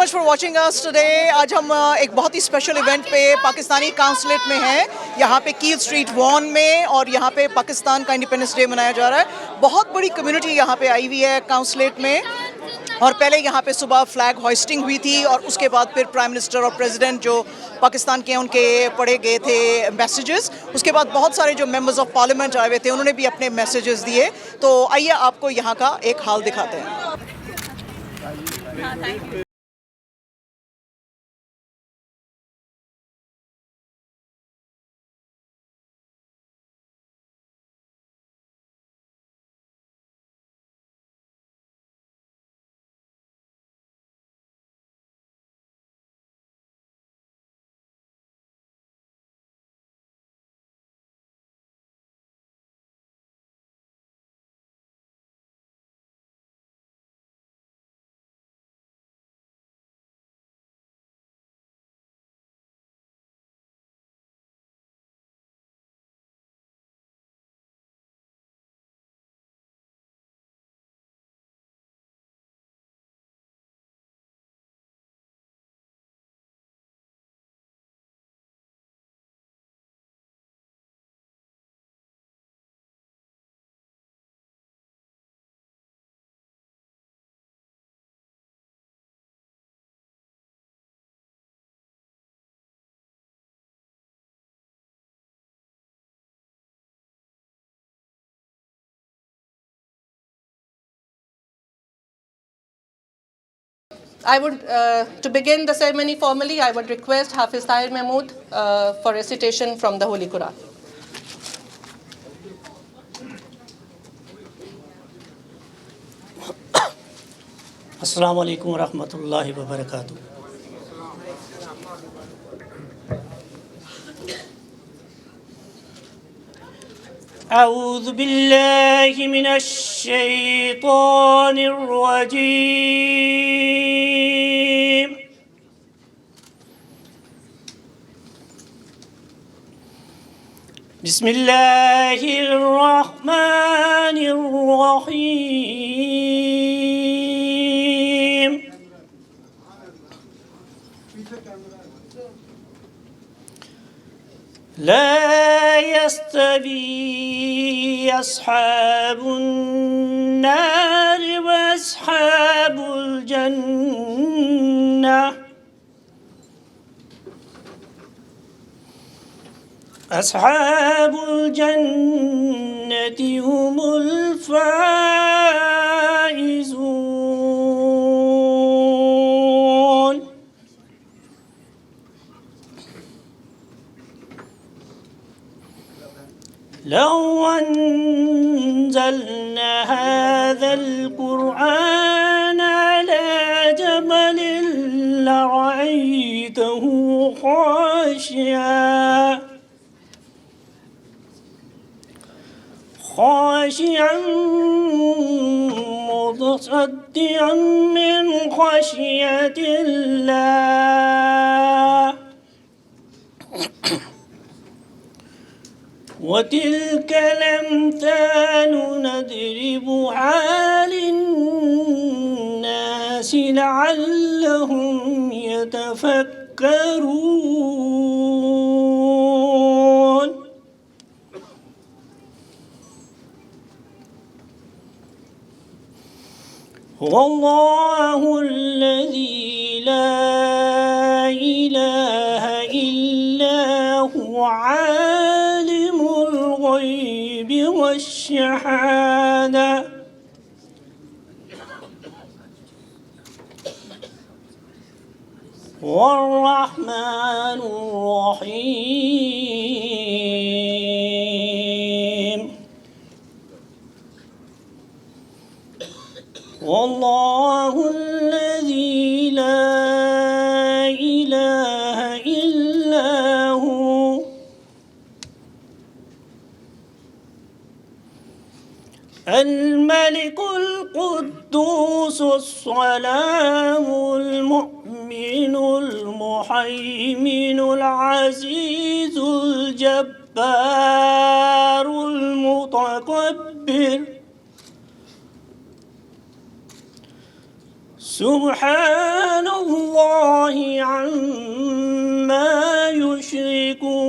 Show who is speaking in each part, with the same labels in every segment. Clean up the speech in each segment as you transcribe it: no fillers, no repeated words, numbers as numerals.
Speaker 1: Much for watching us today. आज हम एक बहुत ही स्पेशल इवेंट पे पाकिस्तानी काउंसलेट में हैं, यहाँ पे कील स्ट्रीट वॉन में, और यहाँ पे पाकिस्तान का इंडिपेंडेंस डे मनाया जा रहा है। बहुत बड़ी कम्युनिटी यहाँ पे आई हुई है काउंसलेट में। और पहले यहाँ पे सुबह फ्लैग होइस्टिंग हुई थी और उसके बाद फिर प्राइम मिनिस्टर और प्रेसिडेंट जो पाकिस्तान के उनके पढ़े गए थे मैसेजेस। उसके बाद बहुत सारे जो मेंबर्स ऑफ पार्लियामेंट आए हुए थे उन्होंने भी अपने मैसेजेस दिए। तो आइए आपको यहाँ का एक हाल दिखाते हैं।
Speaker 2: I would, to begin the ceremony formally, I would request Hafiz Tahir Mahmood for recitation from the Holy Quran.
Speaker 3: Assalamu alaikum wa rahmatullahi wa barakatuh. أعوذ بالله من الشيطان الرجيم. بسم الله الرحمن الرحيم. لا يستوي أصحاب النار وأصحاب الجنة. أصحاب الجنة هم الفائزون. لو أنزلنا هذا القرآن على جبل لرأيته خاشعا متصدعا من خشية الله. وتلك الأمثال نضربها للناس لعلهم يتفكرون. هو الله الذي لا إله إلا هو عالم الغيب والشهادة والرحمن الرحيم. والله الذي لا إله إلا هو الملك القدوس السلام المؤمن المهيمن العزيز الجبار المتكبر سبحان الله عما يشركون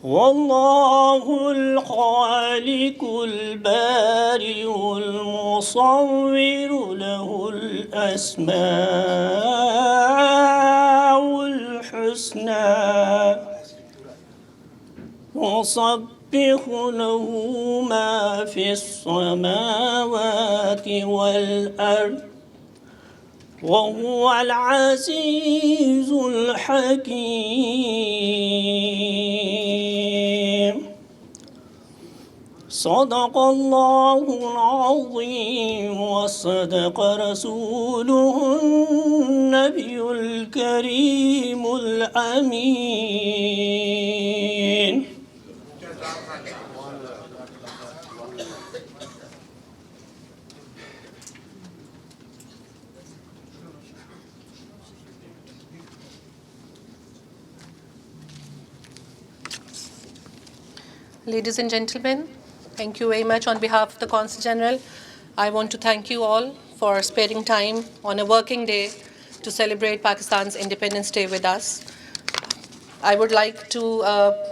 Speaker 3: والله الخالق البارئ المصور له الأسماء الحسنى يسبح له ما في السماوات والأرض وهو العزيز الحكيم صدق الله العظيم وصدق رسوله النبي الكريم الأمين.
Speaker 2: Ladies and gentlemen, thank you very much on behalf of the Consul General. I want to thank you all for sparing time on a working day to celebrate Pakistan's Independence Day with us. I would like to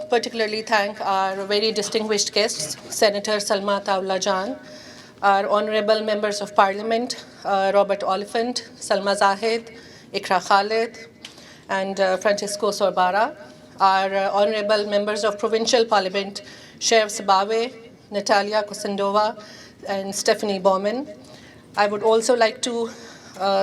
Speaker 2: particularly thank our very distinguished guests, Senator Salma Taula Jan, our honorable members of Parliament, Robert Oliphant, Salma Zahid, Ikra Khalid, and Francisco Sorbara, our honorable members of Provincial Parliament, Shev Sabawe, Natalia Kosendova, and Stephanie Bowman. I would also like to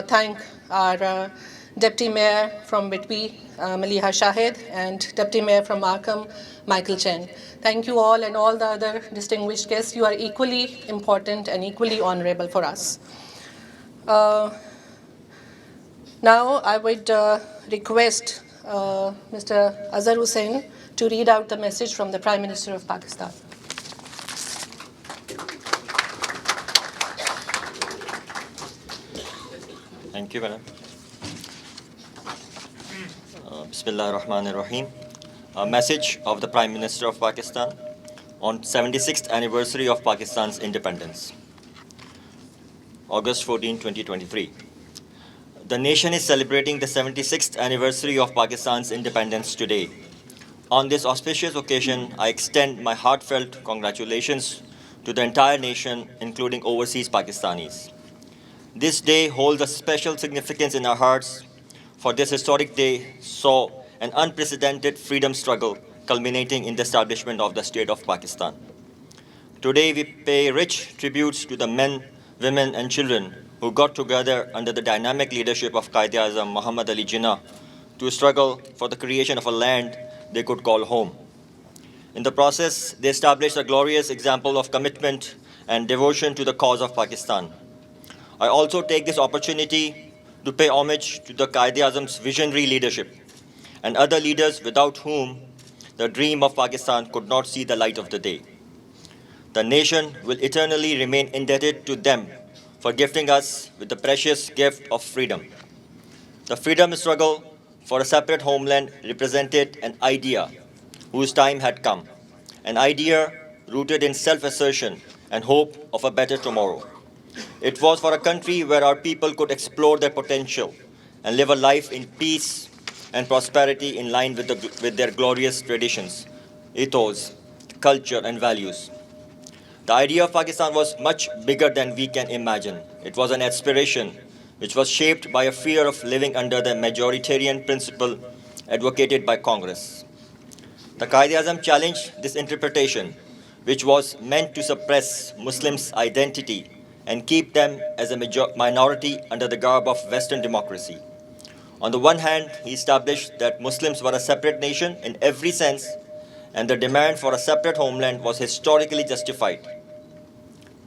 Speaker 2: thank our Deputy Mayor from Whitby, Maliha Shahid, and Deputy Mayor from Markham, Michael Chen. Thank you all, and all the other distinguished guests. You are equally important and equally honorable for us. Now I would request Mr. Azhar Hussain to read out the message from the Prime Minister of Pakistan.
Speaker 4: Thank you, madam. Bismillah ar-Rahman ar-Rahim. A message of the Prime Minister of Pakistan on 76th anniversary of Pakistan's independence. August 14, 2023. The nation is celebrating the 76th anniversary of Pakistan's independence today. On this auspicious occasion, I extend my heartfelt congratulations to the entire nation, including overseas Pakistanis. This day holds a special significance in our hearts, for this historic day saw an unprecedented freedom struggle culminating in the establishment of the state of Pakistan. Today we pay rich tributes to the men, women and children who got together under the dynamic leadership of Quaid-e-Azam Muhammad Ali Jinnah to struggle for the creation of a land they could call home. In the process, they established a glorious example of commitment and devotion to the cause of Pakistan. I also take this opportunity to pay homage to the Quaid-e-Azam's visionary leadership and other leaders without whom the dream of Pakistan could not see the light of the day. The nation will eternally remain indebted to them for gifting us with the precious gift of freedom. The freedom struggle for a separate homeland represented an idea whose time had come, an idea rooted in self-assertion and hope of a better tomorrow. It was for a country where our people could explore their potential and live a life in peace and prosperity in line with their glorious traditions, ethos, culture and values. The idea of Pakistan was much bigger than we can imagine. It was an aspiration which was shaped by a fear of living under the majoritarian principle advocated by Congress. The Quaid-e-Azam challenged this interpretation, which was meant to suppress Muslims' identity and keep them as a minority under the garb of Western democracy. On the one hand, he established that Muslims were a separate nation in every sense, and the demand for a separate homeland was historically justified.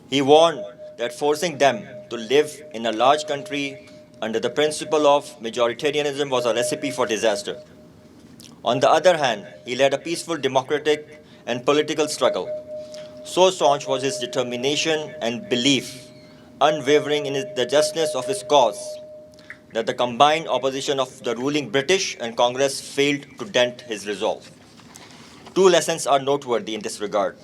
Speaker 4: He warned that forcing them to live in a large country under the principle of majoritarianism was a recipe for disaster. On the other hand, he led a peaceful democratic and political struggle. So staunch was his determination and belief, unwavering in the justness of his cause, that the combined opposition of the ruling British and Congress failed to dent his resolve. Two lessons are noteworthy in this regard.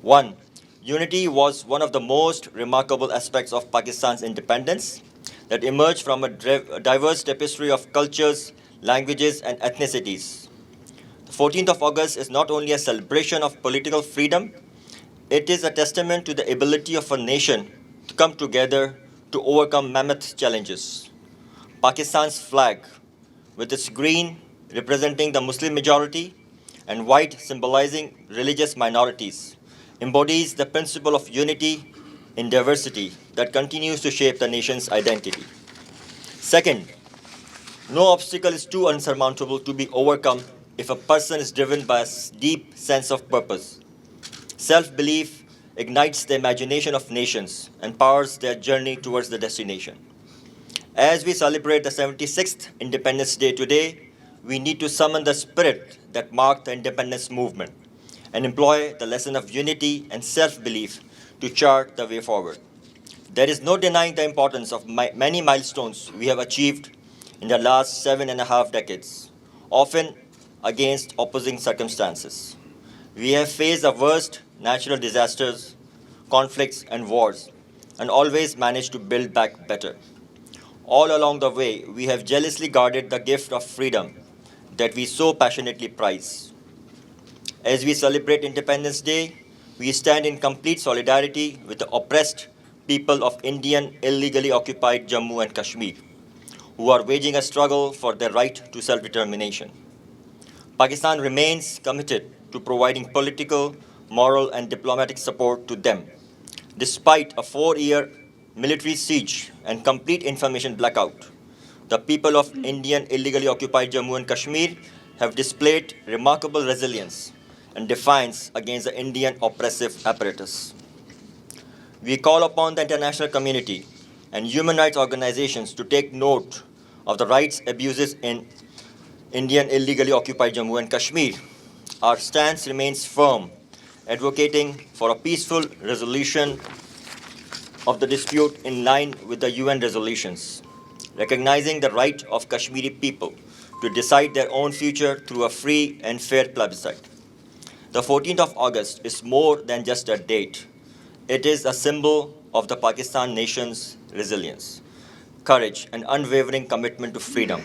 Speaker 4: One, unity was one of the most remarkable aspects of Pakistan's independence that emerged from a diverse tapestry of cultures, languages, and ethnicities. The 14th of August is not only a celebration of political freedom, it is a testament to the ability of a nation to come together to overcome mammoth challenges. Pakistan's flag, with its green representing the Muslim majority and white symbolizing religious minorities, embodies the principle of unity in diversity that continues to shape the nation's identity. Second, no obstacle is too unsurmountable to be overcome if a person is driven by a deep sense of purpose. Self belief ignites the imagination of nations and powers their journey towards the destination. As we celebrate the 76th Independence Day today, we need to summon the spirit that marked the independence movement and employ the lesson of unity and self belief to chart the way forward. There is no denying the importance of many milestones we have achieved in the last 7.5 decades, often against opposing circumstances. We have faced the worst natural disasters, conflicts, and wars, and always managed to build back better. All along the way, we have jealously guarded the gift of freedom that we so passionately prize. As we celebrate Independence Day, we stand in complete solidarity with the oppressed people of Indian illegally occupied Jammu and Kashmir, who are waging a struggle for their right to self determination. Pakistan remains committed to providing political, moral, and diplomatic support to them, despite a 4 year military siege and complete information blackout. The people of Indian illegally occupied Jammu and Kashmir have displayed remarkable resilience and defiance against the Indian oppressive apparatus. We call upon the international community and human rights organizations to take note of the rights abuses in Indian illegally occupied Jammu and Kashmir. Our stance remains firm, advocating for a peaceful resolution of the dispute in line with the UN resolutions, recognizing the right of Kashmiri people to decide their own future through a free and fair plebiscite. The 14th of August is more than just a date. It is a symbol of the Pakistan nation's resilience, courage, and unwavering commitment to freedom.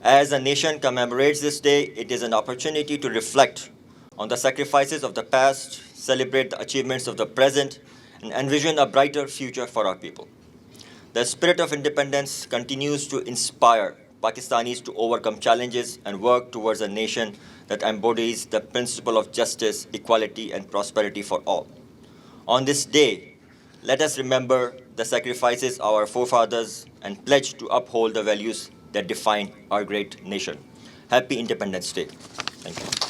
Speaker 4: As a nation commemorates this day, it is an opportunity to reflect on the sacrifices of the past, celebrate the achievements of the present, and envision a brighter future for our people. The spirit of independence continues to inspire Pakistanis to overcome challenges and work towards a nation that embodies the principle of justice, equality, and prosperity for all. On this day, let us remember the sacrifices of our forefathers and pledge to uphold the values that define our great nation. Happy Independence Day. Thank you.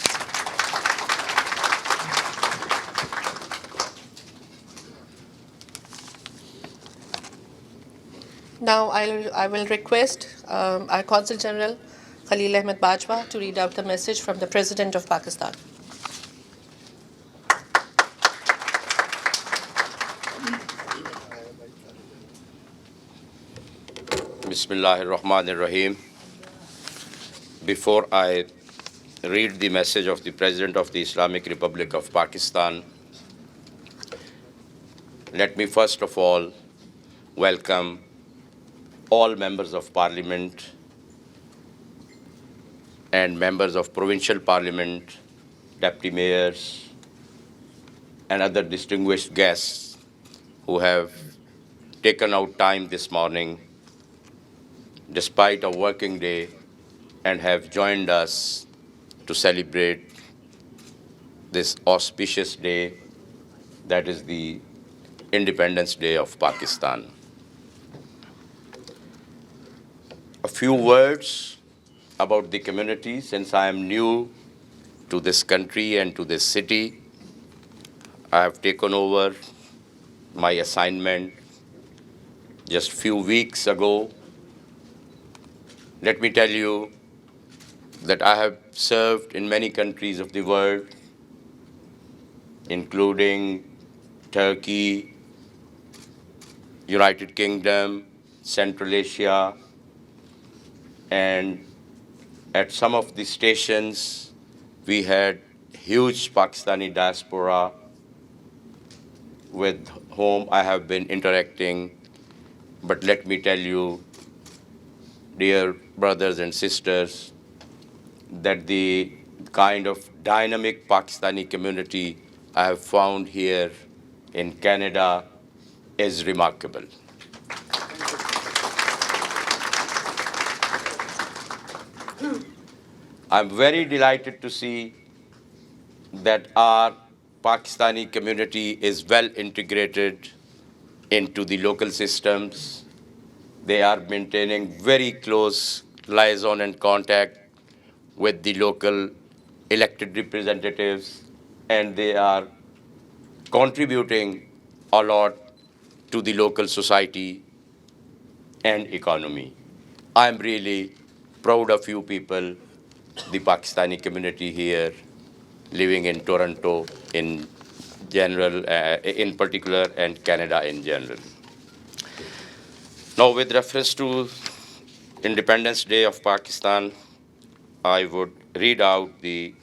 Speaker 2: Now I will request our Consul General Khalil Ahmed Bajwa to read out the message from the President of Pakistan.
Speaker 5: Bismillahirrahmanirrahim. Before I read the message of the President of the Islamic Republic of Pakistan, let me first of all welcome all members of Parliament and members of Provincial Parliament, deputy mayors, and other distinguished guests who have taken out time this morning despite a working day and have joined us to celebrate this auspicious day that is the Independence Day of Pakistan. A few words about the community since I am new to this country and to this city. I have taken over my assignment just few weeks ago. Let me tell you that I have served in many countries of the world, including Turkey, United Kingdom, Central Asia, and at some of the stations we had huge Pakistani diaspora with whom I have been interacting. But let me tell you, dear brothers and sisters, that the kind of dynamic Pakistani community I have found here in Canada is remarkable. I'm very delighted to see that our Pakistani community is well integrated into the local systems. They are maintaining very close liaison and contact with the local elected representatives, and they are contributing a lot to the local society and economy. I'm really proud of you people, the Pakistani community here, living in Toronto in general, in particular, and Canada in general. Now, with reference to Independence Day of Pakistan, I would read out the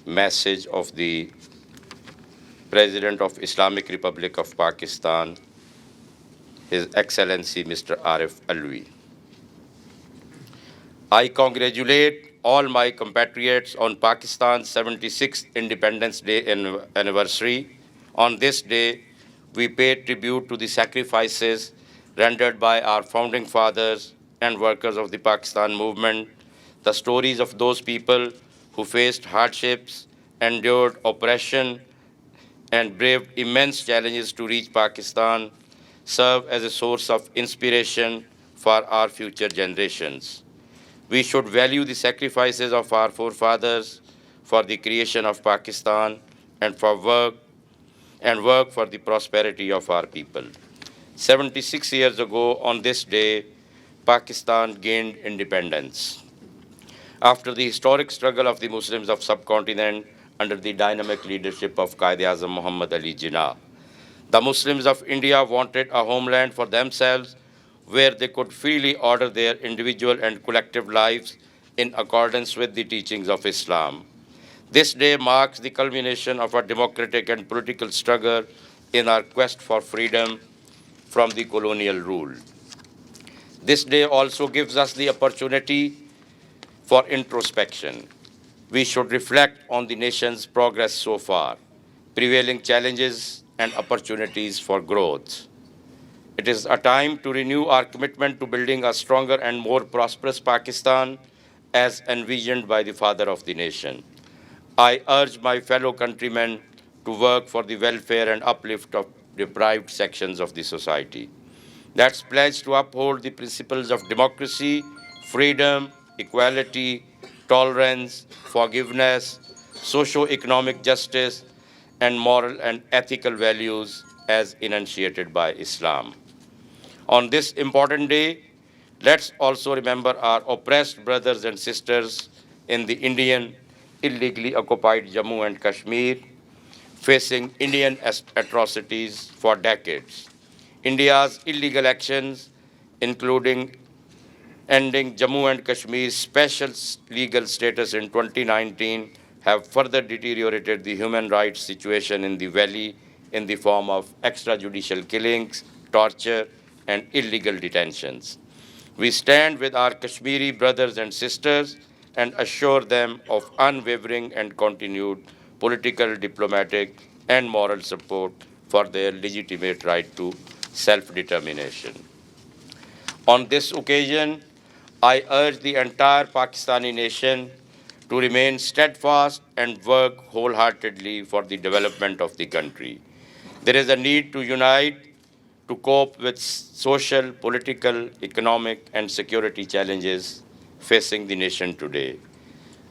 Speaker 5: message of the President of Islamic Republic of Pakistan, His Excellency Mr. Arif Alwi. I congratulate all my compatriots on Pakistan's 76th Independence Day anniversary. On this day, we pay tribute to the sacrifices rendered by our founding fathers and workers of the Pakistan movement. The stories of those people who faced hardships, endured oppression, and braved immense challenges to reach Pakistan serve as a source of inspiration for our future generations. We should value the sacrifices of our forefathers for the creation of Pakistan and work for the prosperity of our people. 76 years ago on this day, Pakistan gained independence. After the historic struggle of the Muslims of subcontinent under the dynamic leadership of Quaid-e-Azam Muhammad Ali Jinnah, the Muslims of India wanted a homeland for themselves where they could freely order their individual and collective lives in accordance with the teachings of Islam. This day marks the culmination of a democratic and political struggle in our quest for freedom from the colonial rule. This day also gives us the opportunity for introspection. We should reflect on the nation's progress so far, prevailing challenges and opportunities for growth. It is a time to renew our commitment to building a stronger and more prosperous Pakistan as envisioned by the father of the nation. I urge my fellow countrymen to work for the welfare and uplift of deprived sections of the society. Let's pledge to uphold the principles of democracy, freedom, equality, tolerance, forgiveness, socio-economic justice, and moral and ethical values as enunciated by Islam. On this important day, let's also remember our oppressed brothers and sisters in the Indian illegally occupied Jammu and Kashmir, facing Indian atrocities for decades. India's illegal actions, including ending Jammu and Kashmir's special legal status in 2019, have further deteriorated the human rights situation in the valley in the form of extrajudicial killings, torture, and illegal detentions. We stand with our Kashmiri brothers and sisters and assure them of unwavering and continued political, diplomatic, and moral support for their legitimate right to self-determination. On this occasion, I urge the entire Pakistani nation to remain steadfast and work wholeheartedly for the development of the country. There is a need to unite to cope with social, political, economic, and security challenges facing the nation today.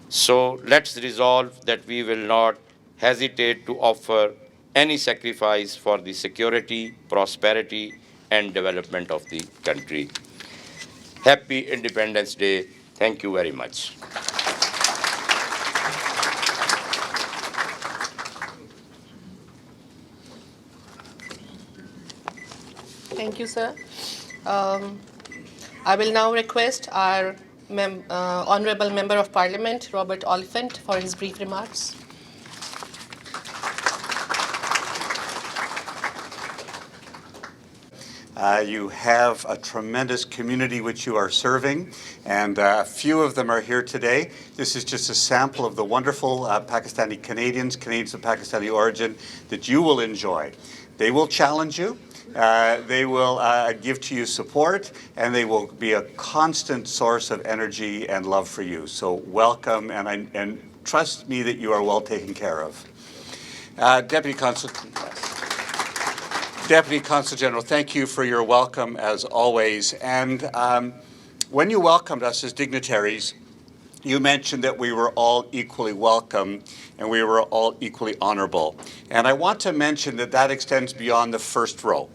Speaker 5: So let's resolve that we will not hesitate to offer any sacrifice for the security, prosperity, and development of the country. Happy Independence Day. Thank you very much.
Speaker 2: Thank you, sir. I will now request our Honorable Member of Parliament, Robert Oliphant, for his brief remarks.
Speaker 6: You have a tremendous community which you are serving, and a few of them are here today. This is just a sample of the wonderful Pakistani Canadians of Pakistani origin that you will enjoy. They will challenge you. They will give to you support, and they will be a constant source of energy and love for you. So welcome, and trust me that you are well taken care of. Deputy Consul General, thank you for your welcome as always. And when you welcomed us as dignitaries, you mentioned that we were all equally welcome and we were all equally honorable. And I want to mention that that extends beyond the first row.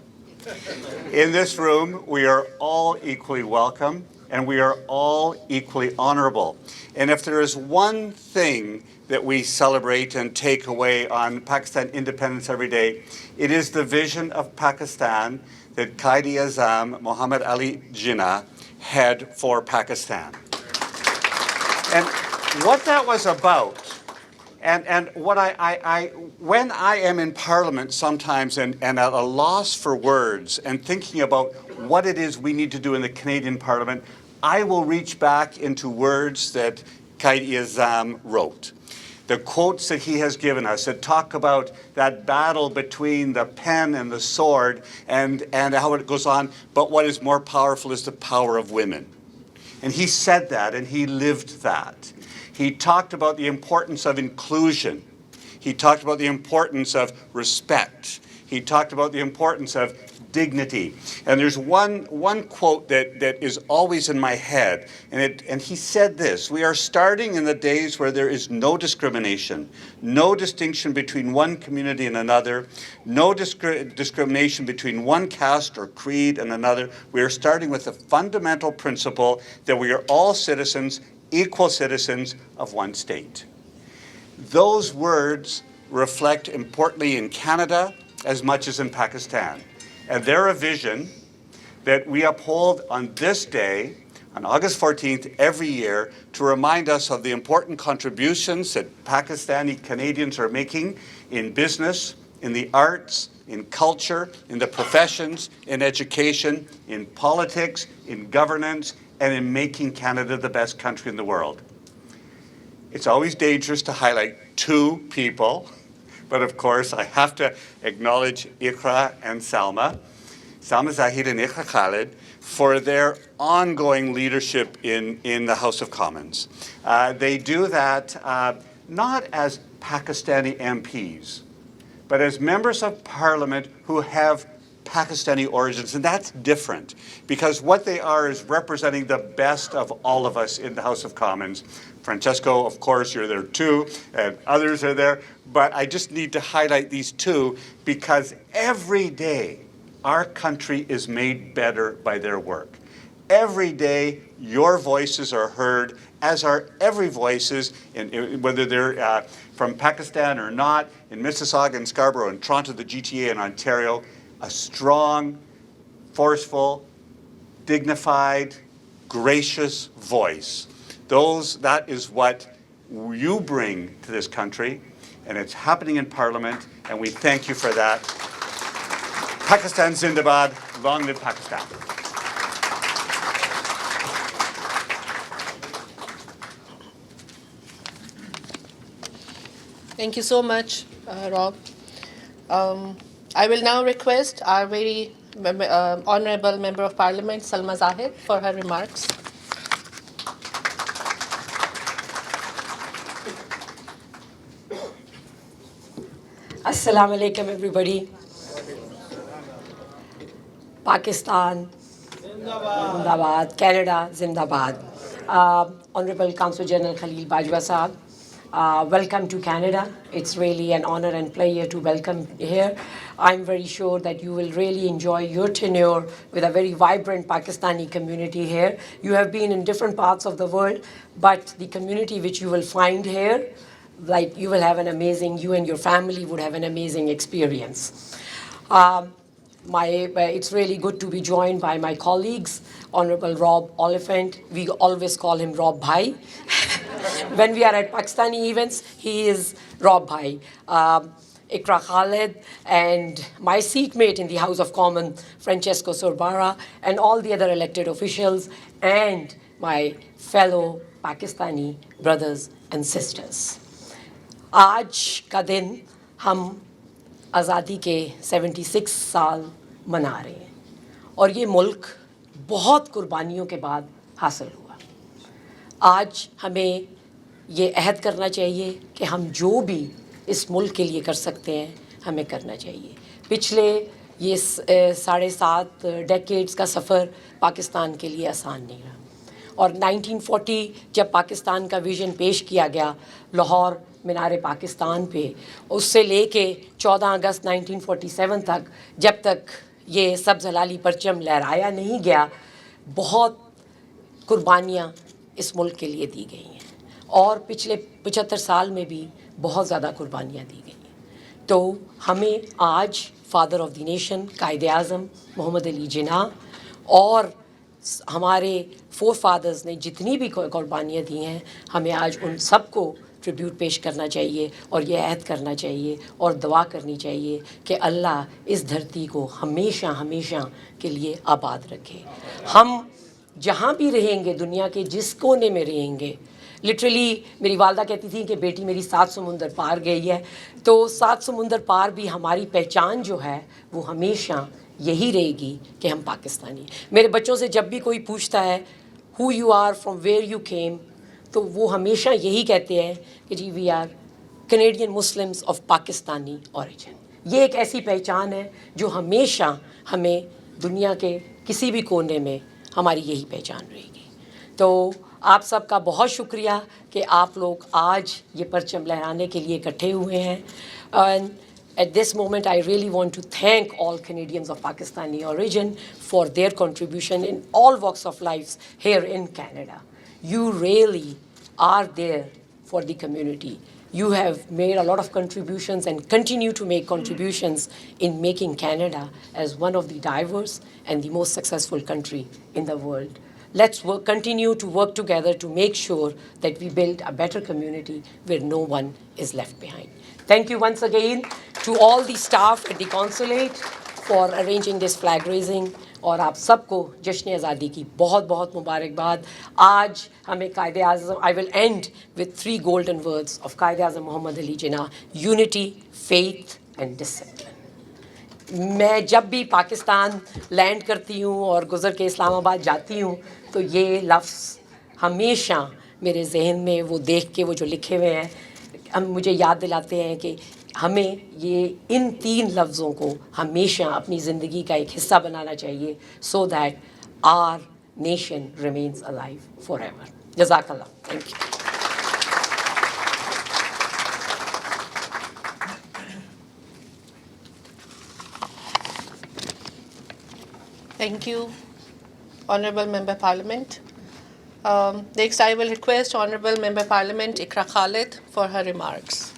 Speaker 6: In this room, we are all equally welcome and we are all equally honorable. And if there is one thing that we celebrate and take away on Pakistan independence every day, it is the vision of Pakistan that Quaid-e-Azam Muhammad Ali Jinnah had for Pakistan. And what that was about, and what when I am in Parliament sometimes and at a loss for words and thinking about what it is we need to do in the Canadian Parliament, I will reach back into words that Quaid-e-Azam wrote. The quotes that he has given us that talk about that battle between the pen and the sword and how it goes on, but what is more powerful is the power of women. And he said that and he lived that. He talked about the importance of inclusion. He talked about the importance of respect. He talked about the importance of dignity. And there's one quote that is always in my head, and he said this: we are starting in the days where there is no discrimination, no distinction between one community and another, no discrimination between one caste or creed and another. We are starting with the fundamental principle that we are all citizens, equal citizens of one state. Those words reflect importantly in Canada as much as in Pakistan. And they're a vision that we uphold on this day, on August 14th, every year, to remind us of the important contributions that Pakistani Canadians are making in business, in the arts, in culture, in the professions, in education, in politics, in governance, and in making Canada the best country in the world. It's always dangerous to highlight two people, but of course I have to acknowledge Iqra and Salma Zahid and Iqra Khalid, for their ongoing leadership in the House of Commons. They do that not as Pakistani MPs, but as members of Parliament who have Pakistani origins, and that's different because what they are is representing the best of all of us in the House of Commons. Francesco, of course, you're there too, and others are there, but I just need to highlight these two because every day our country is made better by their work. Every day your voices are heard, as are every voices, whether they're from Pakistan or not, in Mississauga and Scarborough and Toronto, the GTA and Ontario. A strong, forceful, dignified, gracious voice. That is what you bring to this country, and it's happening in Parliament, and we thank you for that. Pakistan Zindabad, long live Pakistan.
Speaker 2: Thank you so much, Rob. I will now request our very honorable Member of Parliament, Salma Zahid, for her remarks.
Speaker 7: Assalamu alaikum, everybody. Pakistan, Zindabad. Canada, Zindabad. Honorable Consul General Khalil Bajwa Saab, welcome to Canada. It's really an honor and pleasure to welcome here. I'm very sure that you will really enjoy your tenure with a very vibrant Pakistani community here. You have been in different parts of the world, but the community which you will find here, like you will have an amazing, you and your family would have an amazing experience. It's really good to be joined by my colleagues, Honorable Rob Oliphant. We always call him Rob Bhai. When we are at Pakistani events, he is Rob Bhai. Ikra Khalid, and my seatmate in the House of Commons, Francesco Sorbara, and all the other elected officials, and my fellow Pakistani brothers and sisters. आज का दिन हम आज़ादी के 76 साल मना रहे हैं और ये मुल्क बहुत कुर्बानियों के बाद हासिल हुआ. आज हमें ये अहद करना चाहिए कि हम जो भी इस मुल्क के लिए कर सकते हैं हमें करना चाहिए. पिछले ये 7.5 डेकेड्स का सफ़र पाकिस्तान के लिए आसान नहीं रहा और 1940 जब पाकिस्तान का विज़न पेश किया गया लाहौर मीनार पाकिस्तान पे, उससे लेके 14 अगस्त 1947 तक जब तक ये सब्ज़ हलाली परचम लहराया नहीं गया, बहुत कुर्बानियाँ इस मुल्क के लिए दी गई हैं और पिछले 75 साल में भी बहुत ज़्यादा कुर्बानियाँ दी गई हैं. तो हमें आज फादर ऑफ द नेशन कायदे आज़म मोहम्मद अली जिन्ना और हमारे फोर फादर्स ने जितनी भी कुर्बानियाँ दी हैं, हमें आज उन सब को ट्रिब्यूट पेश करना चाहिए और ये अहद करना चाहिए और दुआ करनी चाहिए कि अल्लाह इस धरती को हमेशा हमेशा के लिए आबाद रखे. हम जहाँ भी रहेंगे, दुनिया के जिस कोने में रहेंगे, लिटरली मेरी वालदा कहती थी कि बेटी मेरी 7 समुंदर पार गई है, तो 7 समुंदर पार भी हमारी पहचान जो है वो हमेशा यही रहेगी कि हम पाकिस्तानी. मेरे बच्चों से जब भी कोई पूछता है who you are, from where you came, तो वो हमेशा यही कहते हैं कि जी we are Canadian Muslims of Pakistani origin. ये एक ऐसी पहचान है जो हमेशा हमें दुनिया के किसी भी कोने में हमारी यही पहचान रहेगी. तो आप सबका बहुत शुक्रिया कि आप लोग आज ये परचम लहराने के लिए इकट्ठे हुए हैं. And at this moment, I really want to thank all Canadians of Pakistani origin for their contribution in all walks of life here in Canada. You really are there for the community. You have made a lot of contributions and continue to make contributions in making Canada as one of the diverse and the most successful country in the world. Let's continue to work together to make sure that we build a better community where no one is left behind. Thank you once again to all the staff at the consulate for arranging this flag raising. और आप सबको जश्न आज़ादी की बहुत बहुत मुबारकबाद. आज हमें कायदे आज़म, I will end with 3 golden words of कायदे आज़म Mohammad Ali Jinnah: unity, faith and discipline. मैं जब भी पाकिस्तान लैंड करती हूँ और गुज़र के इस्लामाबाद जाती हूँ तो ये लफ्ज़ हमेशा मेरे जहन में वो देख के वो जो लिखे हुए हैं हम मुझे याद दिलाते हैं कि हमें ये इन 3 लफ्ज़ों को हमेशा अपनी ज़िंदगी का एक हिस्सा बनाना चाहिए, so that our nation remains alive forever. Jazakallah. Thank you.
Speaker 2: Thank you, Honourable Member Parliament. Next, I will request Honourable Member Parliament Ikra Khalid for her remarks.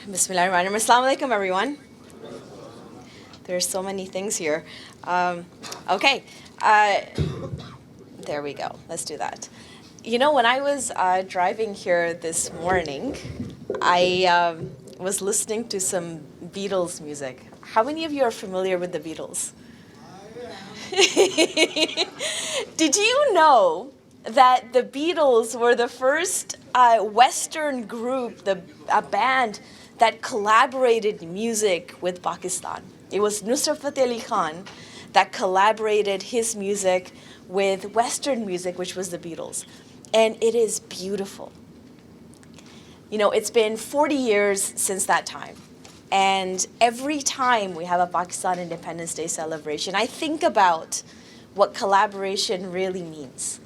Speaker 8: Bismillahirrahmanirrahim. Assalamu alaikum, everyone. There's so many things here. Okay, there we go. Let's do that. You know, when I was driving here this morning, I was listening to some Beatles music. How many of you are familiar with the Beatles? Did you know that the Beatles were the first Western group, a band that collaborated music with Pakistan? It was Nusrat Fateh Ali Khan that collaborated his music with Western music, which was the Beatles. And it is beautiful. You know, it's been 40 years since that time. And every time we have a Pakistan Independence Day celebration, I think about what collaboration really means.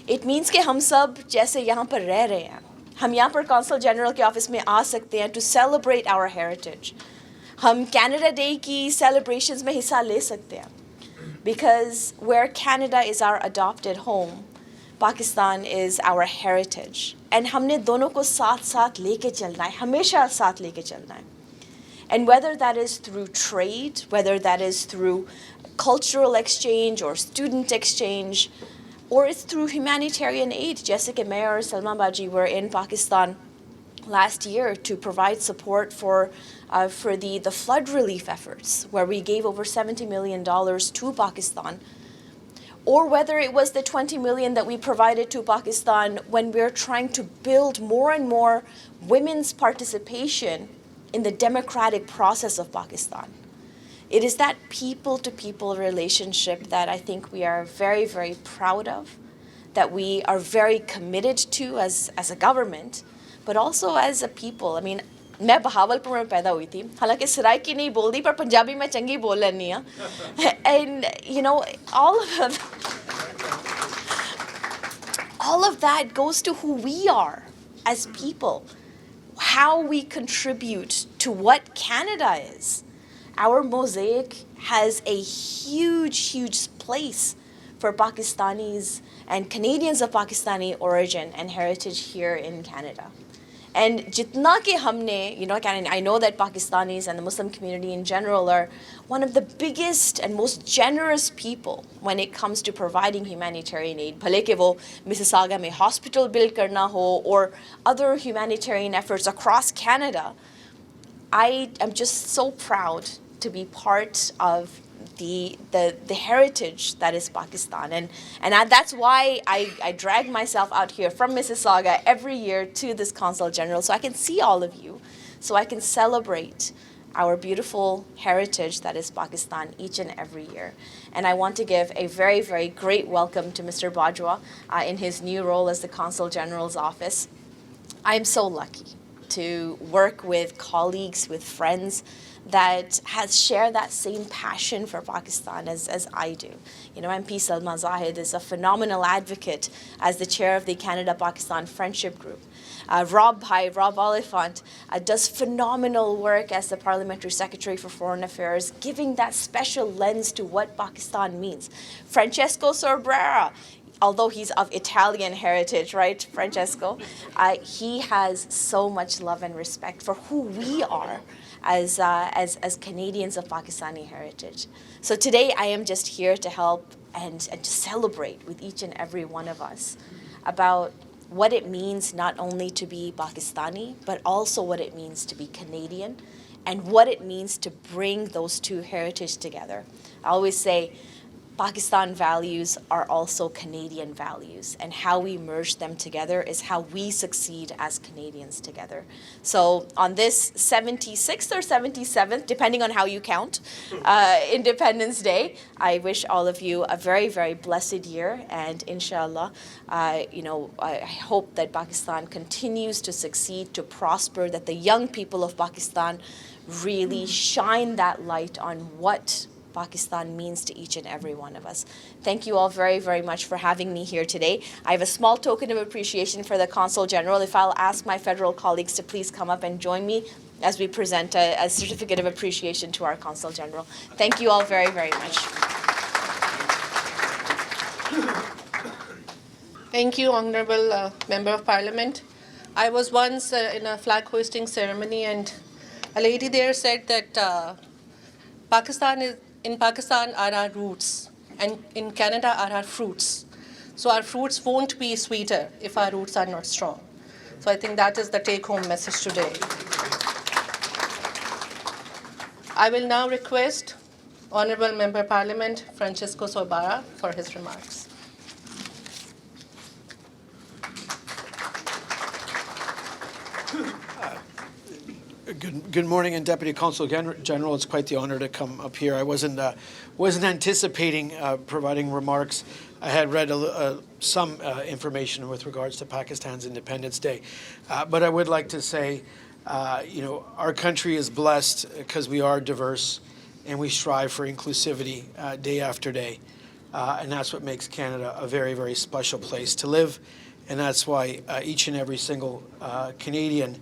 Speaker 8: It means कि हम सब जैसे यहाँ पर रह रहे हैं, हम यहाँ पर कौंसल जनरल के ऑफिस में आ सकते हैं to celebrate our heritage. हम Canada Day की celebrations में हिस्सा ले सकते हैं. Because where Canada is our adopted home, Pakistan is our heritage. And हमने दोनों को साथ साथ लेके चलना है, हमेशा साथ लेके चलना है. And whether that is through trade, whether that is through cultural exchange or student exchange, or it's through humanitarian aid. Jessica Mayer, Salma Baji were in Pakistan last year to provide support for the flood relief efforts, where we gave over $70 million to Pakistan, or whether it was the 20 million that we provided to Pakistan when we're trying to build more and more women's participation in the democratic process of Pakistan. It is that people-to-people relationship that I think we are very, very proud of, that we are very committed to as a government, but also as a people. I mean, मैं बहावलपुर में पैदा हुई थी, हालांकि सराइकी नहीं बोलती पर पंजाबी में चंगी बोल लेनी है. And you know, all of that goes to who we are as people, how we contribute to what Canada is. Our mosaic has a huge, huge place for Pakistanis and Canadians of Pakistani origin and heritage here in Canada. And jitna ke humne, you know, I know that Pakistanis and the Muslim community in general are one of the biggest and most generous people when it comes to providing humanitarian aid. Bhale ke wo Mississauga mein hospital build karna ho or other humanitarian efforts across Canada. I am just so proud to be part of the heritage that is Pakistan. And that's why I drag myself out here from Mississauga every year to this Consul General, so I can see all of you, so I can celebrate our beautiful heritage that is Pakistan each and every year. And I want to give a very, very great welcome to Mr. Bajwa in his new role as the Consul General's office. I am so lucky to work with colleagues, with friends that share that same passion for Pakistan as I do. You know, MP Salma Zahid is a phenomenal advocate as the chair of the Canada-Pakistan Friendship Group. Rob Oliphant does phenomenal work as the Parliamentary Secretary for Foreign Affairs, giving that special lens to what Pakistan means. Francesco Sorbrera, although he's of Italian heritage, right, Francesco? He has so much love and respect for who we are as Canadians of Pakistani heritage. So today I am just here to help and to celebrate with each and every one of us about what it means not only to be Pakistani, but also what it means to be Canadian and what it means to bring those two heritages together. I always say, Pakistan values are also Canadian values, and how we merge them together is how we succeed as Canadians together. So on this 76th or 77th, depending on how you count, Independence Day, I wish all of you a very, very blessed year, and inshallah, I hope that Pakistan continues to succeed, to prosper, that the young people of Pakistan really shine that light on what Pakistan means to each and every one of us. Thank you all very, very much for having me here today. I have a small token of appreciation for the Consul General. If I'll ask my federal colleagues to please come up and join me as we present a certificate of appreciation to our Consul General. Thank you all very, very much.
Speaker 2: Thank you, Honorable Member of Parliament. I was once in a flag hoisting ceremony, and a lady there said that in Pakistan are our roots, and in Canada are our fruits. So our fruits won't be sweeter if our roots are not strong. So I think that is the take-home message today. I will now request Honorable Member of Parliament Francesco Sorbara for his remarks.
Speaker 9: Good morning, and Deputy Consul General. It's quite the honor to come up here. I wasn't anticipating providing remarks. I had read some information with regards to Pakistan's Independence Day, but I would like to say, our country is blessed because we are diverse, and we strive for inclusivity day after day, and that's what makes Canada a very, very special place to live, and that's why each and every single Canadian.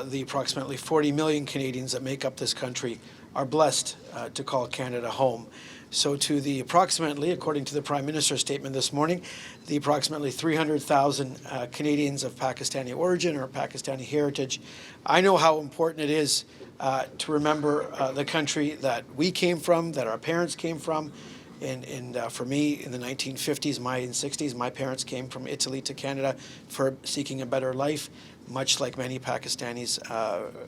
Speaker 9: The approximately 40 million Canadians that make up this country are blessed to call Canada home. So to the approximately, according to the Prime Minister's statement this morning, the approximately 300,000 Canadians of Pakistani origin or Pakistani heritage, I know how important it is to remember the country that we came from, that our parents came from, And for me, in the 1950s, and 60s, my parents came from Italy to Canada for seeking a better life, much like many Pakistanis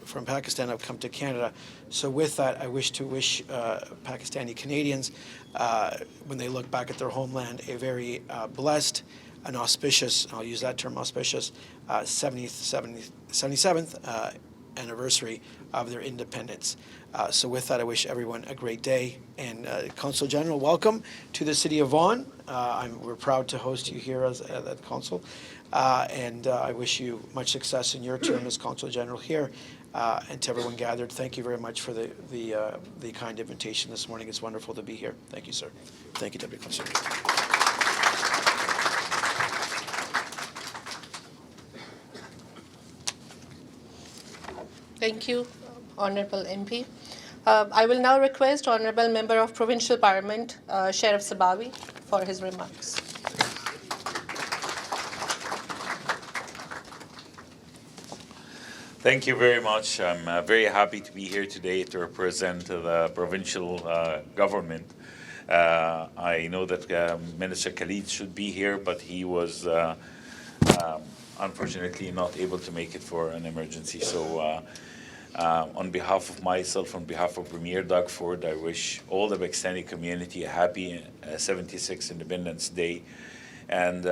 Speaker 9: from Pakistan have come to Canada. So with that, I wish Pakistani Canadians, when they look back at their homeland, a very blessed and auspicious, I'll use that term, auspicious, 77th anniversary of their independence. So with that, I wish everyone a great day. And Consul General, welcome to the city of Vaughan. We're proud to host you here at Consul. And I wish you much success in your term as Consul General here. And to everyone gathered, thank you very much for the kind invitation this morning. It's wonderful to be here. Thank you, sir. Thank you, Deputy Consul.
Speaker 2: Thank you, Honourable MP. I will now request Honourable Member of Provincial Parliament, Sheriff Sabawi, for his remarks.
Speaker 10: Thank you very much. I'm very happy to be here today to represent the provincial government. I know that Minister Khalid should be here, but he was unfortunately not able to make it for an emergency. So on behalf of myself, on behalf of Premier Doug Ford, I wish all the Pakistani community a happy 76th Independence Day. And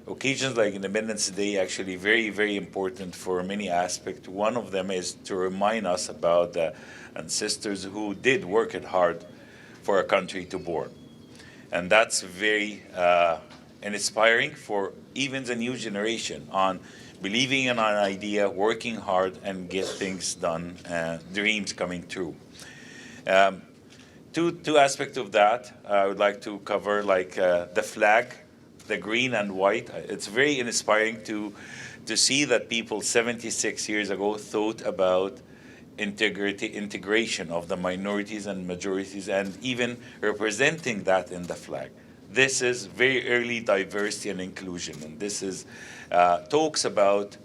Speaker 10: occasions like Independence Day actually very, very important for many aspects. One of them is to remind us about the ancestors who did work it hard for a country to born. And that's very inspiring for even the new generation on believing in an idea, working hard, and get things done, dreams coming true. Two aspects of that I would like to cover, like the flag, the green and white. It's very inspiring to see that people 76 years ago thought about integration of the minorities and majorities, and even representing that in the flag. This is very early diversity and inclusion, and this is talks about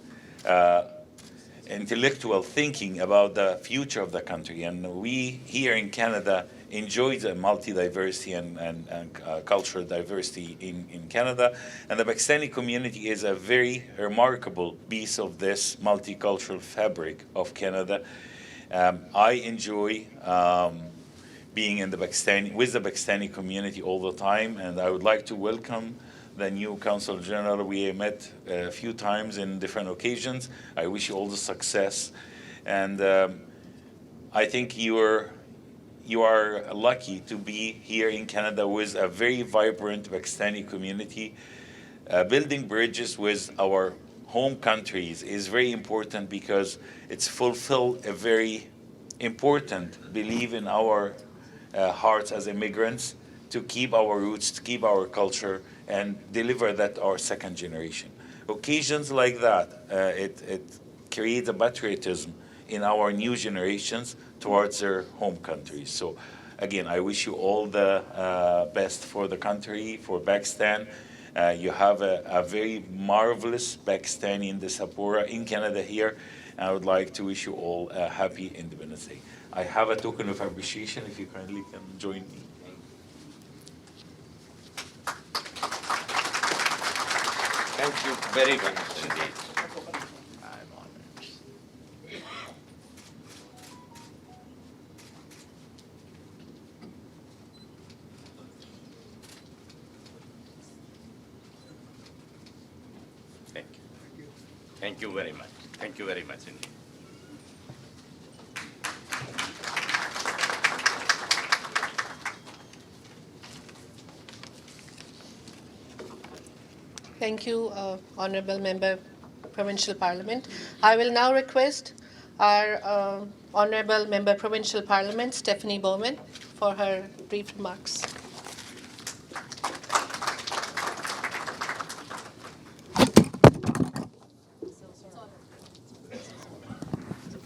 Speaker 10: intellectual thinking about the future of the country. And we here in Canada enjoy the multi-diversity and cultural diversity in Canada. And the Pakistani community is a very remarkable piece of this multicultural fabric of Canada. I enjoy being in with the Pakistani community all the time, and I would like to welcome the new Consul General. We met a few times in different occasions. I wish you all the success, and I think you are lucky to be here in Canada with a very vibrant Pakistani community. Building bridges with our home countries is very important because it's fulfill a very important belief in our hearts as immigrants to keep our roots, to keep our culture, and deliver that our second generation. Occasions like that, it creates a patriotism in our new generations towards their home countries. So again, I wish you all the best for the country, for Pakistan. You have a very marvelous Pakistani in diaspora in Canada here. And I would like to wish you all a happy Independence Day. I have a token of appreciation, if you kindly can join me.
Speaker 5: Thank you very much indeed. I'm honored. Thank you. Thank you very much. Thank you very much indeed.
Speaker 2: Thank you, Honourable Member, Provincial Parliament. I will now request our Honourable Member, Provincial Parliament, Stephanie Bowman, for her brief remarks.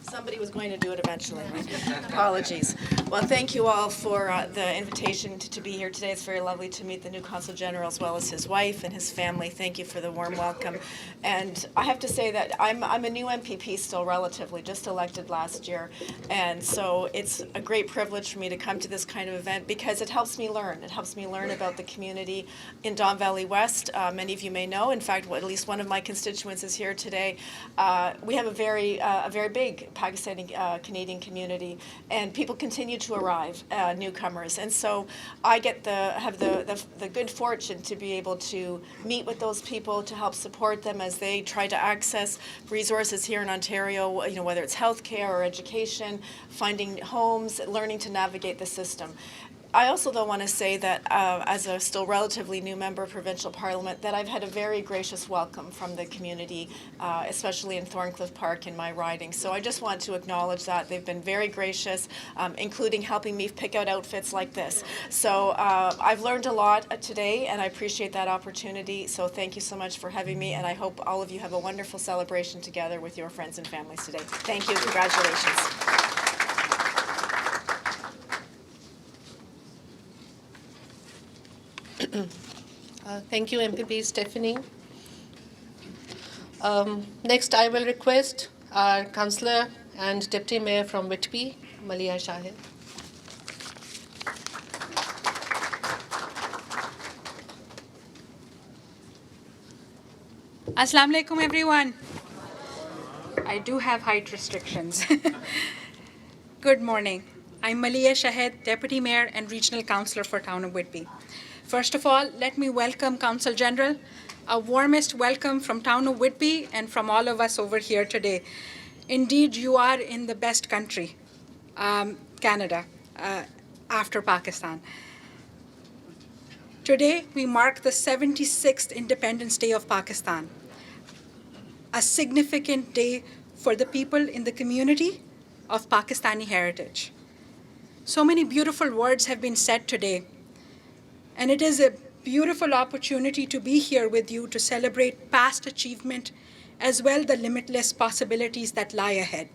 Speaker 8: Somebody was going to do it eventually. Right? Apologies. Well, thank you all for the invitation to be here today. It's very lovely to meet the new Consul General as well as his wife and his family. Thank you for the warm welcome. And I have to say that I'm a new MPP still relatively, just elected last year. And so it's a great privilege for me to come to this kind of event because it helps me learn. It helps me learn about the community in Don Valley West. Many of you may know, in fact, at least one of my constituents is here today. We have a very big Pakistani Canadian community, and people continue to arrive, newcomers. And so I have the good fortune to be able to meet with those people to help support them as they try to access resources here in Ontario, whether it's healthcare or education, finding homes, learning to navigate the system. I also, though, want to say that as a still relatively new member of provincial parliament, that I've had a very gracious welcome from the community, especially in Thorncliffe Park in my riding. So I just want to acknowledge that. They've been very gracious, including helping me pick out outfits like this. So I've learned a lot today, and I appreciate that opportunity. So thank you so much for having me, and I hope all of you have a wonderful celebration together with your friends and families today. Thank you. Congratulations.
Speaker 2: Thank you, MPP Stephanie. Next, I will request our councillor and deputy mayor from Whitby, Malia Shahid.
Speaker 11: Assalamu alaikum, everyone. I do have height restrictions. Good morning. I'm Malia Shahid, Deputy Mayor and Regional Councillor for Town of Whitby. First of all, let me welcome Consul General. A warmest welcome from Town of Whitby and from all of us over here today. Indeed, you are in the best country, Canada, after Pakistan. Today, we mark the 76th Independence Day of Pakistan, a significant day for the people in the community of Pakistani heritage. So many beautiful words have been said today, and it is a beautiful opportunity to be here with you to celebrate past achievement as well the limitless possibilities that lie ahead.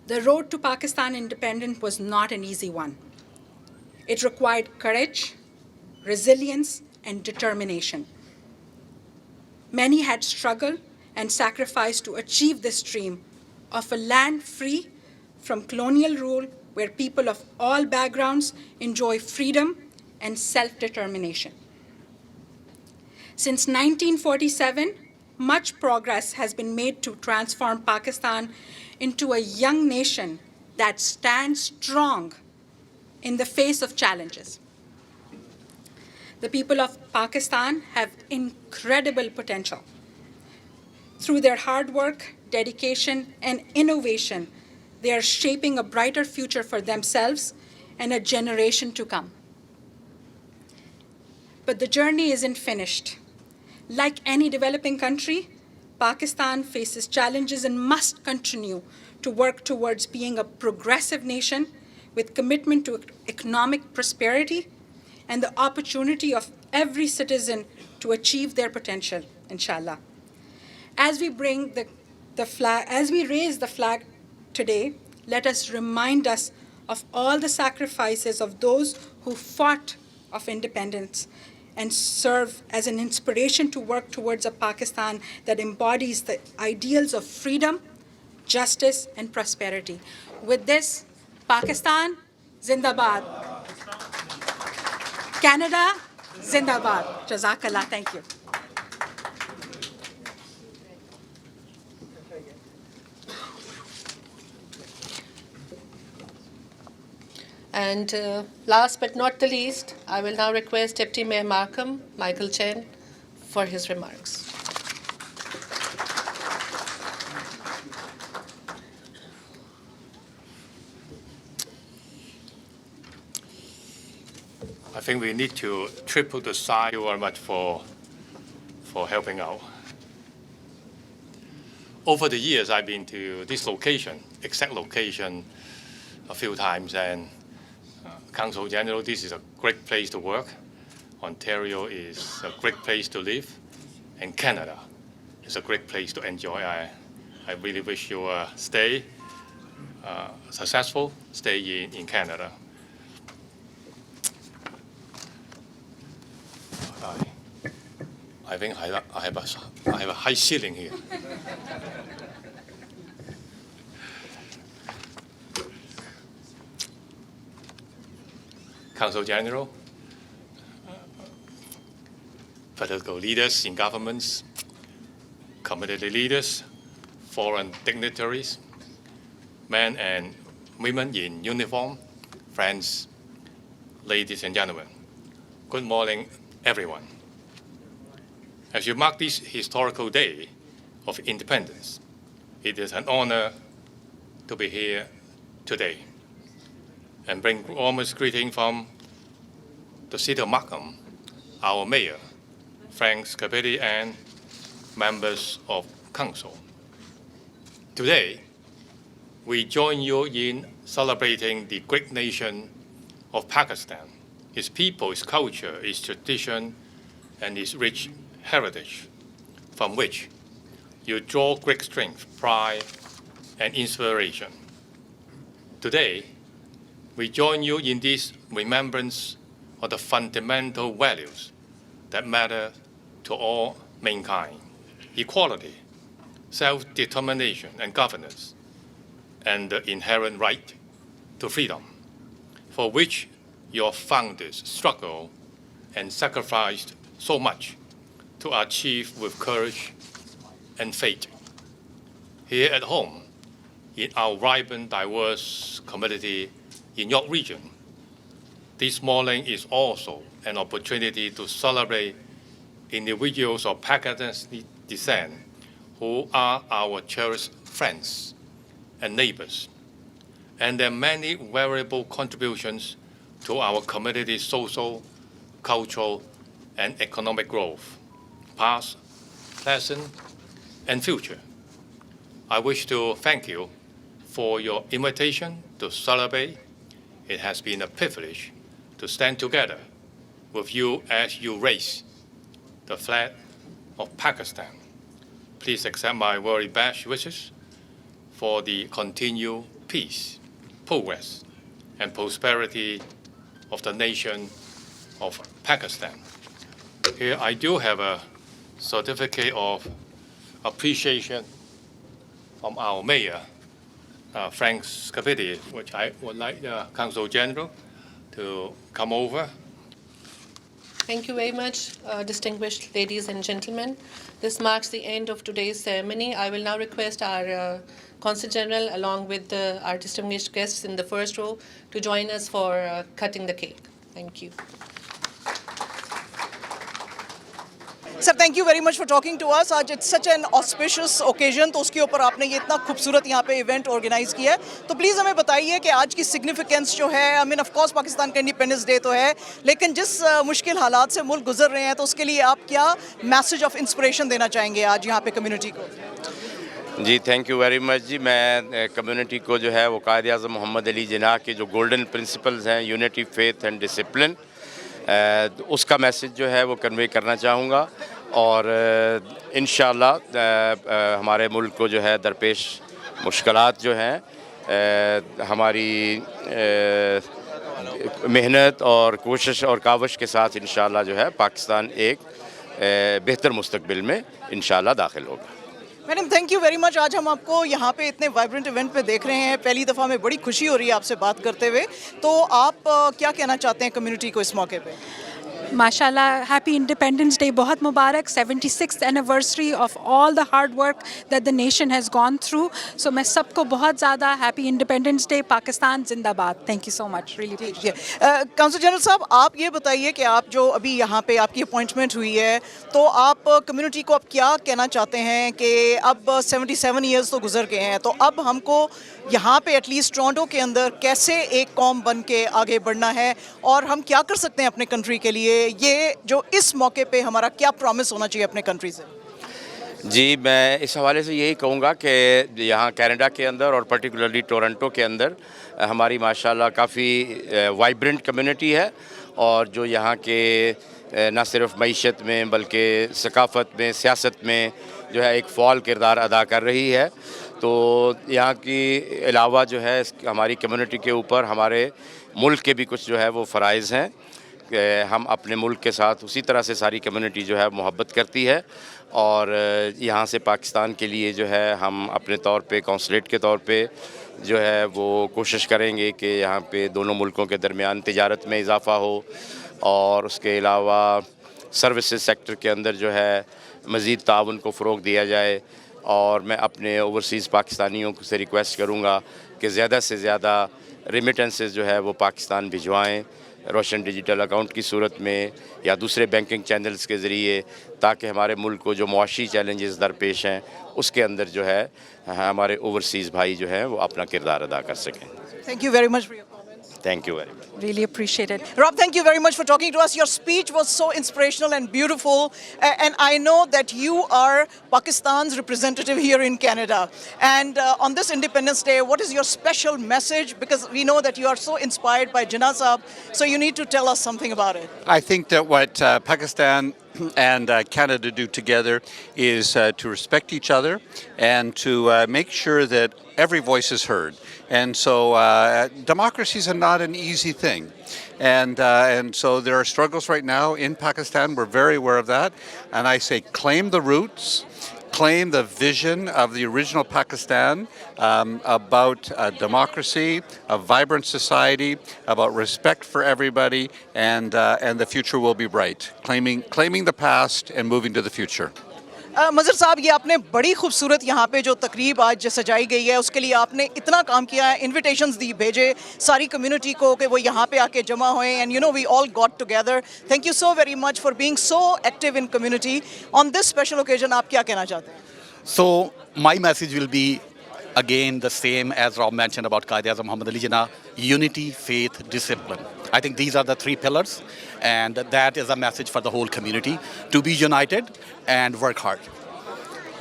Speaker 11: The road to Pakistan independence was not an easy one. It required courage, resilience, and determination. Many had struggled and sacrificed to achieve this dream of a land free from colonial rule where people of all backgrounds enjoy freedom and self-determination. Since 1947, much progress has been made to transform Pakistan into a young nation that stands strong in the face of challenges. The people of Pakistan have incredible potential. Through their hard work, dedication, and innovation, they are shaping a brighter future for themselves and a generation to come. But the journey isn't finished. Like any developing country, Pakistan faces challenges and must continue to work towards being a progressive nation with commitment to economic prosperity and the opportunity of every citizen to achieve their potential, inshallah. As we raise the flag today, let us remind us of all the sacrifices of those who fought of independence and serve as an inspiration to work towards a Pakistan that embodies the ideals of freedom, justice, and prosperity. With this, Pakistan, Zindabad. Canada, Zindabad. Jazakallah, thank you.
Speaker 2: And last but not the least, I will now request Deputy Mayor Markham, Michael Chen, for his remarks.
Speaker 12: I think we need to triple the size. Thank you very much for helping out. Over the years, I've been to this location, exact location, a few times, and Consul General, this is a great place to work. Ontario is a great place to live, and Canada is a great place to enjoy. I really wish you stay successful, stay in Canada. I think I have a high ceiling here. Council General, political leaders in governments, community leaders, foreign dignitaries, men and women in uniform, friends, ladies and gentlemen. Good morning, everyone. As you mark this historical day of independence, it is an honor to be here today and bring warmest greeting from the city of Markham, our mayor, Frank Scapetti, and members of council. Today, we join you in celebrating the great nation of Pakistan, its people, its culture, its tradition, and its rich heritage, from which you draw great strength, pride, and inspiration. Today, we join you in this remembrance of the fundamental values that matter to all mankind: equality, self-determination and governance, and the inherent right to freedom, for which your founders struggled and sacrificed so much to achieve with courage and faith. Here at home, in our vibrant, diverse community in your region, this morning is also an opportunity to celebrate individuals of Pakistani descent who are our cherished friends and neighbors, and their many valuable contributions to our community's social, cultural, and economic growth, past, present, and future. I wish to thank you for your invitation to celebrate. It has been a privilege to stand together with you as you raise the flag of Pakistan. Please accept my very best wishes for the continued peace, progress, and prosperity of the nation of Pakistan. Here I do have a certificate of appreciation from our mayor, Frank Scapetti, which I would like the Council General to come over.
Speaker 2: Thank you very much, distinguished ladies and gentlemen. This marks the end of today's ceremony. I will now request our Consul General, along with our distinguished guests in the first row, to join us for cutting the cake. Thank you.
Speaker 1: Sir thank you very much for talking to us. आज it's such an auspicious occasion, तो उसके ऊपर आपने ये इतना खूबसूरत यहाँ पे इवेंट ऑर्गेनाइज किया है. तो प्लीज़ हमें बताइए कि आज की सिग्निफिकेंस जो है, I mean of course Pakistan का इंडिपेंडेंस डे तो है, लेकिन जिस मुश्किल हालात से मुल्क गुजर रहे हैं, तो उसके लिए आप क्या मैसेज ऑफ इंस्पिरेशन देना चाहेंगे आज यहाँ पे कम्युनिटी को?
Speaker 5: जी थैंक यू वेरी मच जी. मैं कम्युनिटी को जो है वो कायद आज़म मोहम्मद अली जिन्ना के जो गोल्डन प्रिंसिपल्स हैं, यूनिटी, फेथ एंड डिसिप्लिन, उसका मैसेज जो है वो कन्वे करना चाहूँगा. और इंशाअल्लाह हमारे मुल्क को जो है दरपेश मुश्किलात जो हैं, हमारी मेहनत और कोशिश और काविश के साथ इंशाअल्लाह जो है पाकिस्तान एक बेहतर मुस्तकबिल में इंशाअल्लाह दाखिल होगा.
Speaker 1: Madam thank you very much. आज हम आपको यहाँ पे इतने वाइब्रेंट इवेंट पे देख रहे हैं. पहली दफ़ा में बड़ी खुशी हो रही है आपसे बात करते हुए. तो आप क्या कहना चाहते हैं कम्युनिटी को इस मौके पे?
Speaker 11: माशाल्लाह, हैप्पी इंडिपेंडेंस डे, बहुत मुबारक. 76th anniversary of all the hard work that the nation has gone through. So मैं सबको बहुत ज़्यादा हैप्पी इंडिपेंडेंस डे. पाकिस्तान जिंदाबाद. Thank you so much. Really
Speaker 1: council general साहब, आप ये बताइए कि आप जो अभी यहाँ पे आपकी अपॉइंटमेंट हुई है, तो आप कम्युनिटी को अब क्या कहना चाहते हैं कि अब 77 ईयर्स तो गुजर गए हैं, तो अब हमको यहाँ पे एटलीस्ट टोरंटो के अंदर कैसे एक कौम बन के आगे बढ़ना है और हम क्या कर सकते हैं अपने कंट्री के लिए? ये जो इस मौके पे हमारा क्या प्रॉमिस होना चाहिए अपने कंट्री से?
Speaker 5: जी मैं इस हवाले से यही कहूँगा कि यहाँ कनाडा के अंदर और पर्टिकुलरली टोरंटो के अंदर हमारी माशाल्लाह काफ़ी वाइब्रेंट कम्युनिटी है, और जो यहाँ के نہ صرف معیشت میں بلکہ ثقافت میں سیاست میں جو ہے ایک فعال کردار ادا کر رہی ہے. تو یہاں کی علاوہ جو ہے ہماری کمیونٹی کے اوپر ہمارے ملک کے بھی کچھ جو ہے وہ فرائض ہیں کہ ہم اپنے ملک کے ساتھ اسی طرح سے ساری کمیونٹی جو ہے محبت کرتی ہے. اور یہاں سے پاکستان کے لیے جو ہے ہم اپنے طور پہ کونسلیٹ کے طور پہ جو ہے وہ کوشش کریں گے کہ یہاں پہ دونوں ملکوں کے درمیان تجارت میں اضافہ ہو اور اس کے علاوہ سروسز سیکٹر کے اندر جو ہے مزید تعاون کو فروغ دیا جائے. اور میں اپنے اوورسیز پاکستانیوں سے ریکویسٹ کروں گا کہ زیادہ سے زیادہ ریمیٹنسز جو ہے وہ پاکستان بھجوائیں روشن ڈیجیٹل اکاؤنٹ کی صورت میں یا دوسرے بینکنگ چینلز کے ذریعے, تاکہ ہمارے ملک کو جو معاشی چیلنجز درپیش ہیں اس کے اندر جو ہے ہمارے اوورسیز بھائی جو ہیں وہ اپنا کردار ادا کر سکیں.
Speaker 1: Thank you very much for your comments.
Speaker 5: Thank you very much.
Speaker 11: Really appreciate it.
Speaker 1: Rob, thank you very much for talking to us. Your speech was so inspirational and beautiful. And I know that you are Pakistan's representative here in Canada. And on this Independence Day, what is your special message? Because we know that you are so inspired by Jinnah Sahab. So you need to tell us something about it.
Speaker 6: I think that what Pakistan and Canada do together is to respect each other and to make sure that every voice is heard. And so democracies are not an easy thing. And so there are struggles right now in Pakistan. We're very aware of that. And I say claim the roots, claim the vision of the original Pakistan about democracy, a vibrant society, about respect for everybody, and the future will be bright. Claiming the past and moving to the future.
Speaker 1: مظہر صاحب, یہ آپ نے بڑی خوبصورت یہاں پہ جو تقریب آج سجائی گئی ہے اس کے لیے آپ نے اتنا کام کیا ہے, انویٹیشنز دی بھیجے ساری کمیونٹی کو کہ وہ یہاں پہ آ کے جمع ہوئیں, and you know we all got together. Thank you so very much for being so active in community on this special occasion. آپ کیا کہنا چاہتے ہیں؟
Speaker 13: So my message will be again the same as Rob mentioned about Quaid-e-Azam Muhammad Ali Jinnah: unity, faith, discipline. I think these are the three pillars, and that is a message for the whole community to be united and work hard.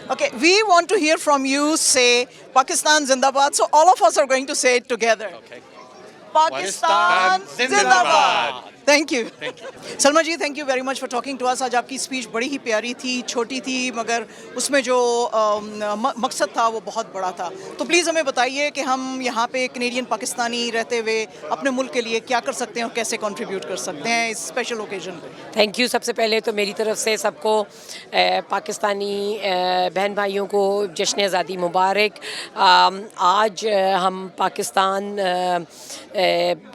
Speaker 1: Okay, we want to hear from you. Say Pakistan Zindabad. So all of us are going to say it together.
Speaker 13: Okay.
Speaker 1: Pakistan Zindabad. Thank you. Salma ji, thank you very much for talking to us. آج آپ کی speech بڑی ہی پیاری تھی, چھوٹی تھی, مگر اس میں جو مقصد تھا وہ بہت بڑا تھا. تو پلیز ہمیں بتائیے کہ ہم یہاں پہ کینیڈین پاکستانی رہتے ہوئے اپنے ملک کے لیے کیا کر سکتے ہیں اور کیسے کنٹریبیوٹ کر سکتے ہیں اس اسپیشل اوکیزن پہ.
Speaker 7: Thank you. سب سے پہلے تو میری طرف سے سب کو پاکستانی بہن بھائیوں کو جشن آزادی مبارک. آج ہم پاکستان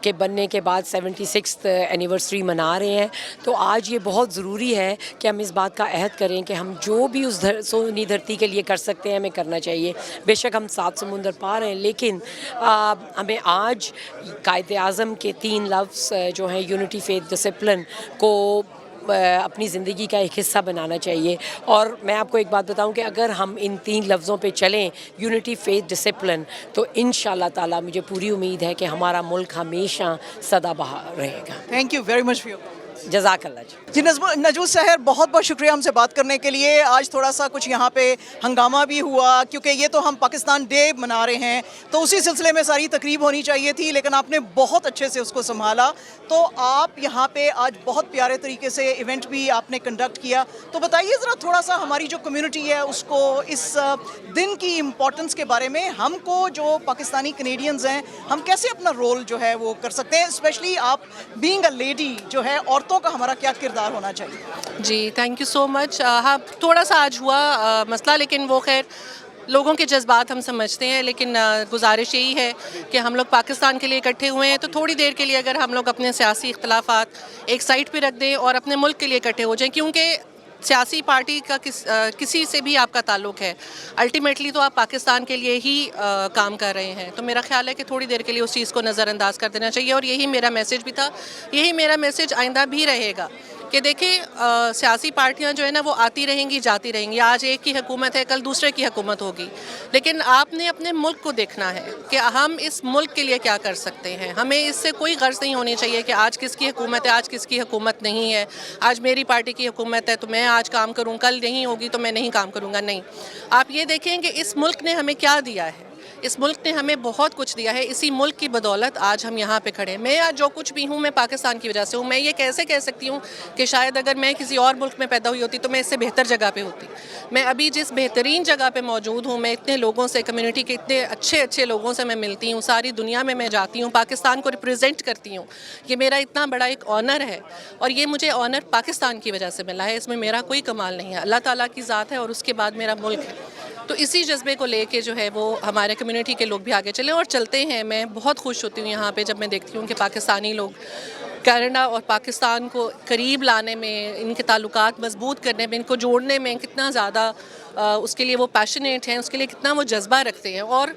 Speaker 7: کے بننے کے بعد 76th اینیورسری منا رہے ہیں. تو آج یہ بہت ضروری ہے کہ ہم اس بات کا عہد کریں کہ ہم جو بھی اس سونی دھرتی کے لیے کر سکتے ہیں ہمیں کرنا چاہیے. بے شک ہم 7 سمندر پار ہیں, لیکن ہمیں آج قائد اعظم کے 3 لفظ جو ہیں یونٹی, فیتھ, ڈسپلن کو اپنی زندگی کا ایک حصہ بنانا چاہیے. اور میں آپ کو ایک بات بتاؤں کہ اگر ہم ان 3 لفظوں پہ چلیں, یونٹی, فیتھ, ڈسپلن, تو انشاءاللہ تعالیٰ مجھے پوری امید ہے کہ ہمارا ملک ہمیشہ سدا بہار رہے گا.
Speaker 1: Thank you very much for your.
Speaker 7: جزاک اللہ
Speaker 1: جی. نجو سحر, بہت بہت شکریہ ہم سے بات کرنے کے لیے. آج تھوڑا سا کچھ یہاں پہ ہنگامہ بھی ہوا کیونکہ یہ تو ہم پاکستان ڈے منا رہے ہیں, تو اسی سلسلے میں ساری تقریب ہونی چاہیے تھی, لیکن آپ نے بہت اچھے سے اس کو سنبھالا. تو آپ یہاں پہ آج بہت پیارے طریقے سے ایونٹ بھی آپ نے کنڈکٹ کیا. تو بتائیے ذرا تھوڑا سا ہماری جو کمیونٹی ہے اس کو اس دن کی امپورٹنس کے بارے میں, ہم کو جو پاکستانی کینیڈینز ہیں ہم کیسے اپنا رول جو ہے وہ کر سکتے ہیں, اسپیشلی آپ بینگ اے لیڈی جو ہے, عورتوں کا ہمارا کیا کردار ہونا چاہیے.
Speaker 2: جی تھینک یو سو مچ. ہاں تھوڑا سا آج ہوا مسئلہ, لیکن وہ خیر لوگوں کے جذبات ہم سمجھتے ہیں, لیکن گزارش یہی ہے کہ ہم لوگ پاکستان کے لیے اکٹھے ہوئے ہیں, تو تھوڑی دیر کے لیے اگر ہم لوگ اپنے سیاسی اختلافات ایک سائڈ پہ رکھ دیں اور اپنے ملک کے لیے اکٹھے ہو جائیں, کیونکہ سیاسی پارٹی کا کسی سے بھی آپ کا تعلق ہے, الٹیمیٹلی تو آپ پاکستان کے لیے ہی کام کر رہے ہیں. تو میرا خیال ہے کہ تھوڑی دیر کے لیے اس چیز کو نظر انداز کر دینا چاہیے, اور یہی میرا میسیج بھی تھا, یہی میرا میسیج آئندہ بھی رہے گا کہ دیکھیں سیاسی پارٹیاں جو ہے نا وہ آتی رہیں گی جاتی رہیں گی. آج ایک کی حکومت ہے, کل دوسرے کی حکومت ہوگی, لیکن آپ نے اپنے ملک کو دیکھنا ہے کہ ہم اس ملک کے لیے کیا کر سکتے ہیں. ہمیں اس سے کوئی غرض نہیں ہونی چاہیے کہ آج کس کی حکومت ہے, آج کس کی حکومت نہیں ہے, آج میری پارٹی کی حکومت ہے تو میں آج کام کروں, کل نہیں ہوگی تو میں نہیں کام کروں گا. نہیں, آپ یہ دیکھیں کہ اس ملک نے ہمیں کیا دیا ہے. اس ملک نے ہمیں بہت کچھ دیا ہے, اسی ملک کی بدولت آج ہم یہاں پہ کھڑے ہیں. میں آج جو کچھ بھی ہوں میں پاکستان کی وجہ سے ہوں. میں یہ کیسے کہہ سکتی ہوں کہ شاید اگر میں کسی اور ملک میں پیدا ہوئی ہوتی تو میں اس سے بہتر جگہ پہ ہوتی. میں ابھی جس بہترین جگہ پہ موجود ہوں, میں اتنے لوگوں سے, کمیونٹی کے اتنے اچھے اچھے لوگوں سے میں ملتی ہوں, ساری دنیا میں جاتی ہوں, پاکستان کو ریپرزینٹ کرتی ہوں. یہ میرا اتنا بڑا ایک آنر ہے, اور یہ مجھے آنر پاکستان کی وجہ سے ملا ہے. اس میں میرا کوئی کمال نہیں ہے, اللہ تعالیٰ کی ذات ہے, اور اس کے بعد میرا ملک ہے. تو اسی جذبے کو لے کے جو ہے وہ ہمارے کمیونٹی کے لوگ بھی آگے چلیں اور چلتے ہیں. میں بہت خوش ہوتی ہوں یہاں پہ جب میں دیکھتی ہوں کہ پاکستانی لوگ کینیڈا اور پاکستان کو قریب لانے میں, ان کے تعلقات مضبوط کرنے میں, ان کو جوڑنے میں کتنا زیادہ اس کے لیے وہ پیشنیٹ ہیں, اس کے لیے کتنا وہ جذبہ رکھتے ہیں. اور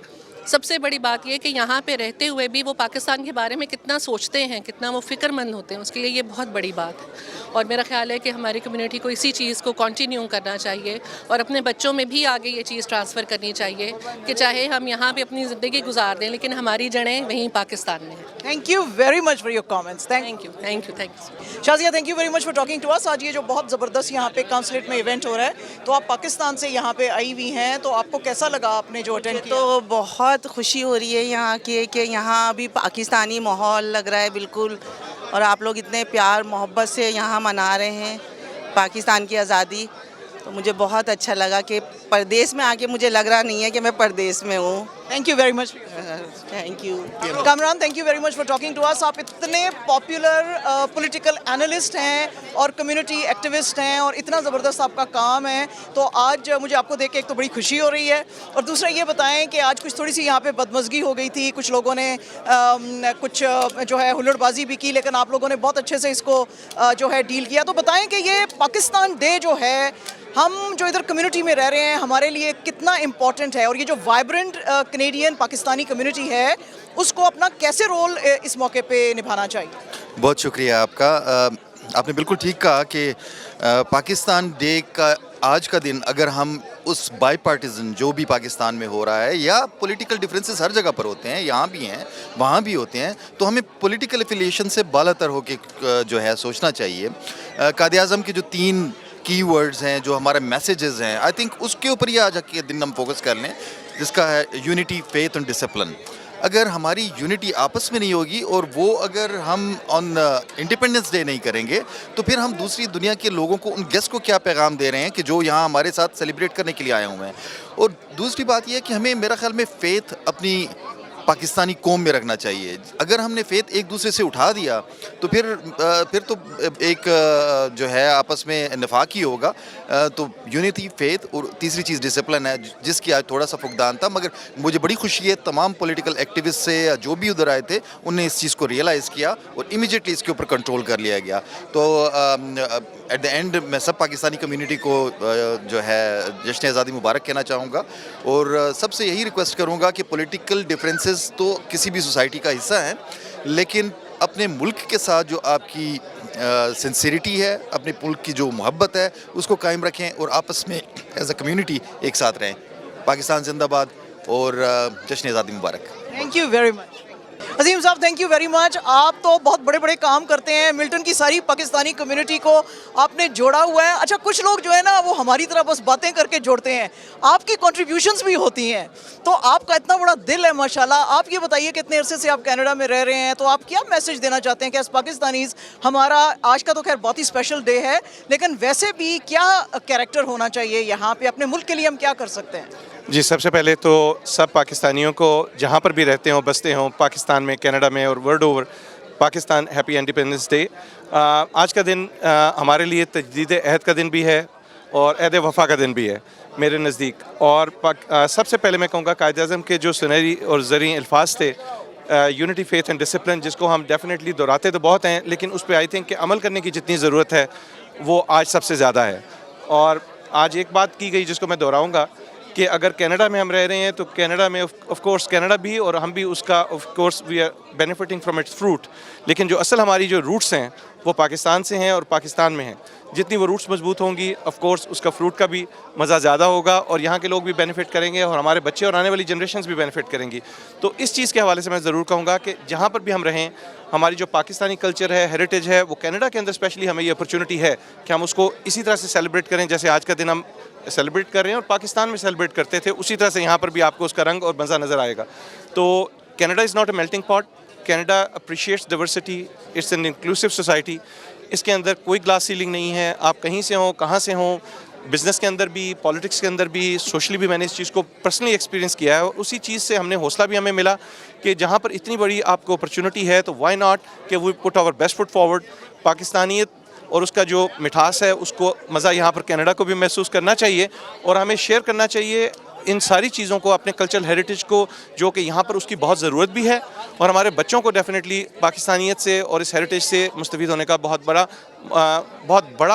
Speaker 2: سب سے بڑی بات یہ کہ یہاں پہ رہتے ہوئے بھی وہ پاکستان کے بارے میں کتنا سوچتے ہیں, کتنا وہ فکر مند ہوتے ہیں, اس کے لیے یہ بہت بڑی بات ہے. اور میرا خیال ہے کہ ہماری کمیونٹی کو اسی چیز کو کنٹینیو کرنا چاہیے, اور اپنے بچوں میں بھی آگے یہ چیز ٹرانسفر کرنی چاہیے کہ چاہے ہم یہاں پہ اپنی زندگی گزار دیں لیکن ہماری جڑیں وہیں پاکستان میں ہیں.
Speaker 1: Thank you very much for your comments.
Speaker 2: Thank you, thank you, thank you.
Speaker 1: Shazia, thank you very much for talking to us. آج یہ جو بہت زبردست یہاں پہ کانسلیٹ میں ایونٹ ہو رہا ہے, تو آپ پاکستان سے یہاں پہ آئی ہوئی ہیں, تو آپ کو کیسا لگا آپ نے جو اٹینڈ کیا؟
Speaker 14: تو بہت خوشی ہو رہی ہے یہاں کی کہ یہاں ابھی پاکستانی ماحول لگ رہا ہے بالکل, اور آپ لوگ اتنے پیار محبت سے یہاں منا رہے ہیں پاکستان کی آزادی. تو مجھے بہت اچھا لگا کہ پردیس میں آ کے مجھے لگ رہا نہیں ہے کہ میں پردیس میں ہوں.
Speaker 1: Thank you very much.
Speaker 14: Thank you.
Speaker 1: Kamran, thank you very much for talking to us. آپ اتنے پاپولر پولیٹیکل اینالسٹ ہیں اور کمیونٹی ایکٹیوسٹ ہیں, اور اتنا زبردست آپ کا کام ہے, تو آج مجھے آپ کو دیکھ کے ایک تو بڑی خوشی ہو رہی ہے, اور دوسرا یہ بتائیں کہ آج کچھ تھوڑی سی یہاں پہ بدمزگی ہو گئی تھی, کچھ لوگوں نے کچھ جو ہے ہلڑ بازی بھی کی, لیکن آپ لوگوں نے بہت اچھے سے اس کو جو ہے ڈیل کیا. تو بتائیں کہ یہ پاکستان ڈے جو ہے, ہم جو ادھر کمیونٹی میں رہ رہے ہیں ہمارے لیے کتنا امپورٹنٹ ہے, اور یہ جو وائبرنٹ کینیڈین پاکستانی کمیونٹی ہے اس کو اپنا کیسے رول اس موقع پہ نبھانا چاہیے؟
Speaker 15: بہت شکریہ آپ کا. آپ نے بالکل ٹھیک کہا کہ پاکستان ڈے کا آج کا دن اگر ہم اس بائی پارٹیزن جو بھی پاکستان میں ہو رہا ہے, یا پولیٹیکل ڈفرینسز ہر جگہ پر ہوتے ہیں, یہاں بھی ہیں وہاں بھی ہوتے ہیں, تو ہمیں پولیٹیکل افیلیشن سے بالا تر ہو کے جو ہے سوچنا چاہیے. قائد اعظم کے جو 3 کی ورڈز ہیں, جو ہمارے میسیجز ہیں, آئی تھنک اس کے اوپر ہی آج کے دن ہم فوکس کر لیں, جس کا ہے یونٹی, فیتھ اینڈ ڈسپلن. اگر ہماری یونٹی آپس میں نہیں ہوگی, اور وہ اگر ہم آن انڈیپینڈنس ڈے نہیں کریں گے, تو پھر ہم دوسری دنیا کے لوگوں کو, ان گیسٹ کو کیا پیغام دے رہے ہیں کہ جو یہاں ہمارے ساتھ سیلیبریٹ کرنے کے لیے آئے ہوئے ہیں. اور دوسری بات یہ ہے کہ ہمیں میرا خیال میں فیتھ اپنی پاکستانی قوم میں رکھنا چاہیے. اگر ہم نے فیتھ ایک دوسرے سے اٹھا دیا تو پھر تو ایک جو ہے آپس میں نفاق ہی ہوگا. تو یونٹی, فیتھ, اور تیسری چیز ڈسپلن ہے, جس کی آج تھوڑا سا فقدان تھا. مگر مجھے بڑی خوشی ہے تمام پولیٹیکل ایکٹیوسٹ سے جو بھی ادھر آئے تھے, انہوں نے اس چیز کو ریئلائز کیا اور امیجیٹلی اس کے اوپر کنٹرول کر لیا گیا. تو ایٹ دا اینڈ میں سب پاکستانی کمیونٹی کو جو ہے جشن آزادی مبارک کہنا چاہوں گا, اور سب سے یہی ریکویسٹ کروں گا کہ پولیٹیکل ڈفرینسز تو کسی بھی سوسائٹی کا حصہ ہیں, لیکن اپنے ملک کے ساتھ جو آپ کی سنسیریٹی ہے, اپنے ملک کی جو محبت ہے, اس کو قائم رکھیں, اور آپس میں ایز اے کمیونٹی ایک ساتھ رہیں. پاکستان زندہ باد, اور جشن آزادی مبارک.
Speaker 1: تھینک یو ویری مچ. عظیم صاحب, تھینک یو ویری مچ. آپ تو بہت بڑے بڑے کام کرتے ہیں, ملٹن کی ساری پاکستانی کمیونٹی کو آپ نے جوڑا ہوا ہے. اچھا, کچھ لوگ جو ہے نا وہ ہماری طرح بس باتیں کر کے جوڑتے ہیں, آپ کی کنٹریبیوشنز بھی ہوتی ہیں, تو آپ کا اتنا بڑا دل ہے ماشاءاللہ. آپ یہ بتائیے کہ اتنے عرصے سے آپ کینیڈا میں رہ رہے ہیں, تو آپ کیا میسج دینا چاہتے ہیں کہ ایز پاکستانیز ہمارا آج کا تو خیر بہت ہی اسپیشل ڈے ہے, لیکن ویسے بھی کیا کیریکٹر ہونا چاہیے یہاں پہ, اپنے ملک کے لیے ہم کیا کر سکتے ہیں؟
Speaker 16: جی, سب سے پہلے تو سب پاکستانیوں کو جہاں پر بھی رہتے ہوں, بستے ہوں, پاکستان میں, کینیڈا میں اور world over, Pakistan happy independence day. آج کا دن ہمارے لیے تجدید عہد کا دن بھی ہے اور عہد وفا کا دن بھی ہے میرے نزدیک. اور سب سے پہلے میں کہوں گا قائد اعظم کے جو سنہری اور زرعی الفاظ تھے, یونٹی, فیتھ اینڈ ڈسپلن, جس کو ہم ڈیفینیٹلی دہراتے تو بہت ہیں, لیکن اس پہ آئی تھنک کہ عمل کرنے کی جتنی ضرورت ہے وہ آج سب سے زیادہ ہے. اور آج ایک بات کی گئی جس کو میں دہراؤں گا کہ اگر کینیڈا میں ہم رہ رہے ہیں تو کینیڈا میں آف کورس کینیڈا بھی اور ہم بھی اس کا of course we are benefiting from its fruit, لیکن جو اصل ہماری جو روٹس ہیں وہ پاکستان سے ہیں اور پاکستان میں ہیں. جتنی وہ روٹس مضبوط ہوں گی آف کورس اس کا فروٹ کا بھی مزہ زیادہ ہوگا, اور یہاں کے لوگ بھی بینیفٹ کریں گے, اور ہمارے بچے اور آنے والی جنریشنز بھی بینیفٹ کریں گی. تو اس چیز کے حوالے سے میں ضرور کہوں گا کہ جہاں پر بھی ہم رہیں, ہماری جو پاکستانی کلچر ہے, ہیریٹیج ہے, وہ کینیڈا کے اندر اسپیشلی ہمیں یہ اپرچونٹی ہے کہ ہم اس کو اسی طرح سے سیلیبریٹ کریں جیسے آج کا دن ہم سیلیبریٹ کر رہے ہیں اور پاکستان میں سیلیبریٹ کرتے تھے, اسی طرح سے یہاں پر بھی آپ کو اس کا رنگ اور مزہ نظر آئے گا. تو Canada is not a melting pot, Canada appreciates diversity, it's an inclusive society. اس کے اندر کوئی گلاس سیلنگ نہیں ہے, آپ کہیں سے ہوں, کہاں سے ہوں, بزنس کے اندر بھی, پالیٹکس کے اندر بھی, سوشلی بھی میں نے اس چیز کو پرسنلی ایکسپیرینس کیا ہے. اور اسی چیز سے ہم نے حوصلہ بھی ہمیں ملا کہ جہاں پر اتنی بڑی آپ کو اپرچونٹی ہے تو وائی ناٹ کہ وی پٹ آور بیسٹ فٹ فارورڈ. پاکستانیت اور اس کا جو مٹھاس ہے اس کو مزہ یہاں پر کینیڈا کو بھی محسوس کرنا چاہیے, اور ہمیں شیئر کرنا چاہیے ان ساری چیزوں کو, اپنے کلچرل ہیریٹیج کو, جو کہ یہاں پر اس کی بہت ضرورت بھی ہے, اور ہمارے بچوں کو ڈیفینیٹلی پاکستانیت سے اور اس ہیریٹیج سے مستفید ہونے کا بہت بڑا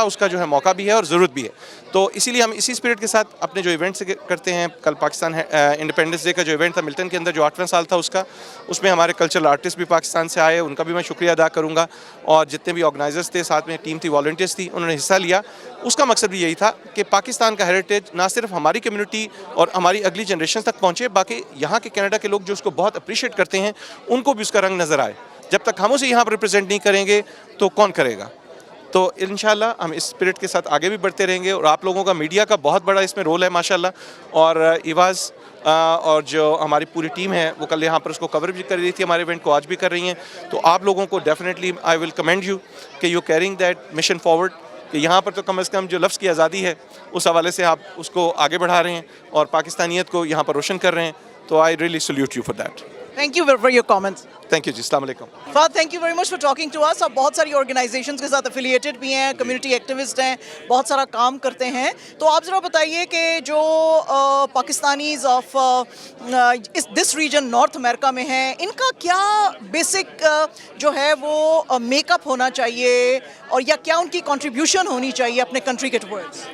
Speaker 16: اس کا جو ہے موقع بھی ہے اور ضرورت بھی ہے. تو اسی لیے ہم اسی اسپرٹ کے ساتھ اپنے جو ایونٹس کرتے ہیں. کل پاکستان انڈیپینڈنس ڈے کا جو ایونٹ تھا ملٹن کے اندر, جو 8واں سال تھا اس میں ہمارے کلچرل آرٹسٹ بھی پاکستان سے آئے, ان کا بھی میں شکریہ ادا کروں گا, اور جتنے بھی آرگنائزرز تھے, ساتھ میں ٹیم تھی, والنٹیئرس تھی, انہوں نے حصہ لیا. اس کا مقصد بھی یہی تھا کہ پاکستان کا ہیریٹیج نہ صرف ہماری کمیونٹی اور ہماری اگلی جنریشن تک پہنچے, باقی یہاں کے کینیڈا کے لوگ جو اس کو بہت اپریشیٹ کرتے ہیں ان کو بھی اس کا رنگ نظر آئے. جب تک ہم اسے یہاں پر ریپرزینٹ نہیں کریں گے تو کون کرے گا؟ تو انشاءاللہ ہم اس اسپرٹ کے ساتھ آگے بھی بڑھتے رہیں گے, اور آپ لوگوں کا میڈیا کا بہت بڑا اس میں رول ہے ماشاءاللہ. اور ایواز اور جو ہماری پوری ٹیم ہے وہ کل یہاں پر اس کو کور بھی کر رہی تھی, ہمارے ایونٹ کو آج بھی کر رہی ہیں. تو آپ لوگوں کو definitely I will commend you کہ you carrying that mission forward, کہ یہاں پر تو کم از کم جو لفظ کی آزادی ہے اس حوالے سے آپ اس کو آگے بڑھا رہے ہیں اور پاکستانیت کو یہاں پر روشن کر رہے ہیں. تو I really salute you for that.
Speaker 1: Thank you for your comments.
Speaker 16: Thank you جی, السلام علیکم.
Speaker 1: Fahad, thank you very much for talking to us. آپ بہت ساری آرگنائزیشنس کے ساتھ افیلیٹڈ بھی ہیں, کمیونٹی ایکٹیوسٹ ہیں, بہت سارا کام کرتے ہیں. تو آپ ذرا بتائیے کہ جو Pakistanis of this region North America میں ہیں, ان کا کیا بیسک جو ہے وہ میک اپ ہونا چاہیے, اور یا کیا ان کی کنٹریبیوشن ہونی چاہیے اپنے کنٹری کے ٹورڈز؟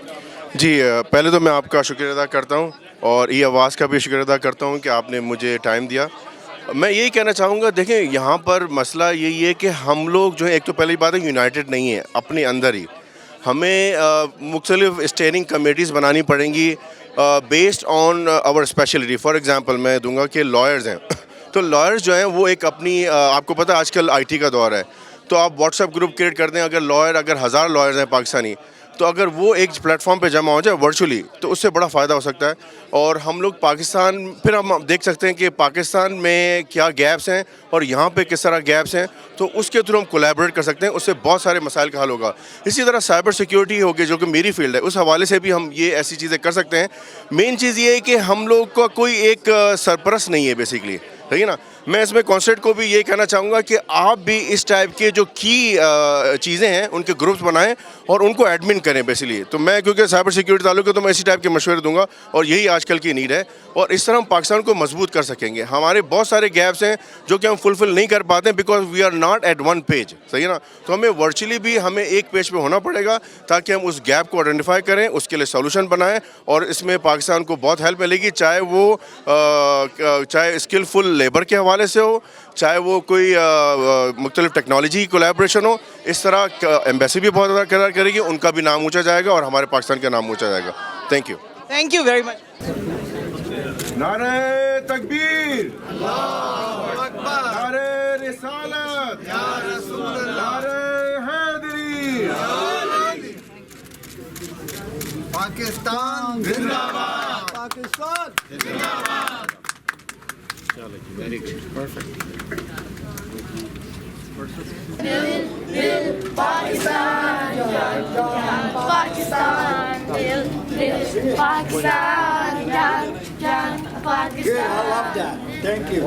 Speaker 17: جی, پہلے تو میں آپ کا شکریہ ادا کرتا ہوں, اور ای آواز کا بھی شکریہ ادا کرتا ہوں کہ آپ نے مجھے ٹائم دیا. میں یہی کہنا چاہوں گا, دیکھیں یہاں پر مسئلہ یہی ہے کہ ہم لوگ جو ہے, ایک تو پہلی بات ہے یونائٹڈ نہیں ہے اپنے اندر ہی. ہمیں مختلف اسٹیئرنگ کمیٹیز بنانی پڑیں گی based on our speciality. For example میں دوں گا کہ لائرز ہیں, تو لائرز جو ہیں وہ ایک اپنی, آپ کو پتہ ہے آج کل آئی ٹی کا دور ہے, تو آپ واٹس ایپ گروپ کریٹ کر دیں. اگر 1000 لائرز ہیں پاکستانی, تو اگر وہ ایک پلیٹ فارم پہ جمع ہو جائے ورچولی, تو اس سے بڑا فائدہ ہو سکتا ہے. اور ہم لوگ پاکستان, پھر ہم دیکھ سکتے ہیں کہ پاکستان میں کیا گیپس ہیں اور یہاں پہ کس طرح گیپس ہیں, تو اس کے تھرو ہم کولیبریٹ کر سکتے ہیں. اس سے بہت سارے مسائل کا حل ہوگا. اسی طرح سائبر سیکیورٹی ہوگی, جو کہ میری فیلڈ ہے, اس حوالے سے بھی ہم یہ ایسی چیزیں کر سکتے ہیں. مین چیز یہ ہے کہ ہم لوگ کا کوئی ایک سرپرست نہیں ہے بیسکلی, ٹھیک ہے نا. میں اس میں کانسرٹ کو بھی یہ کہنا چاہوں گا کہ آپ بھی اس ٹائپ کے جو کی چیزیں ہیں ان کے گروپس بنائیں اور ان کو ایڈمن کریں بیسیکلی. تو میں کیونکہ سائبر سیکیورٹی تعلق ہے تو میں اسی ٹائپ کے مشورے دوں گا, اور یہی آج کل کی نیڈ ہے. اور اس طرح ہم پاکستان کو مضبوط کر سکیں گے. ہمارے بہت سارے گیپس ہیں جو کہ ہم فلفل نہیں کر پاتے ہیں because we are not at one page, صحیح ہے نا. تو ہمیں ورچولی بھی ہمیں ایک پیج پہ ہونا پڑے گا تاکہ ہم اس گیپ کو آئیڈینٹیفائی کریں, اس کے لیے سولوشن بنائیں, اور اس میں پاکستان کو بہت ہیلپ ملے گی, چاہے اسکلفل لیبر کے حوالے سے ہو, چاہے وہ کوئی مختلف ٹیکنالوجی کی کولیبریشن ہو. اس طرح ایمبیسی بھی بہت زیادہ کردار کرے گی, ان کا بھی نام اونچا جائے گا اور ہمارے پاکستان کا نام اونچا جائے گا. Thank you.
Speaker 1: Thank you very much.
Speaker 17: نعرہ تکبیر, اللہ اکبر, نعرہ رسالت, یا رسول اللہ, نعرہ حیدری, پاکستان زندہ باد, پاکستان زندہ باد. Very good. Perfect.
Speaker 18: Pakistan, Pakistan, Pakistan, Pakistan. I love that. Thank you.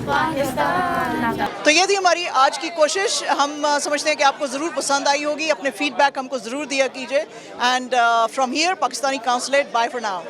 Speaker 18: Pakistan.
Speaker 1: تو یہ تھی ہماری آج کی کوشش. ہم سمجھتے ہیں کہ آپ کو ضرور پسند آئی ہوگی. اپنے فیڈ بیک ہم کو ضرور دیا کیجیے. And from here Pakistani consulate, bye for now.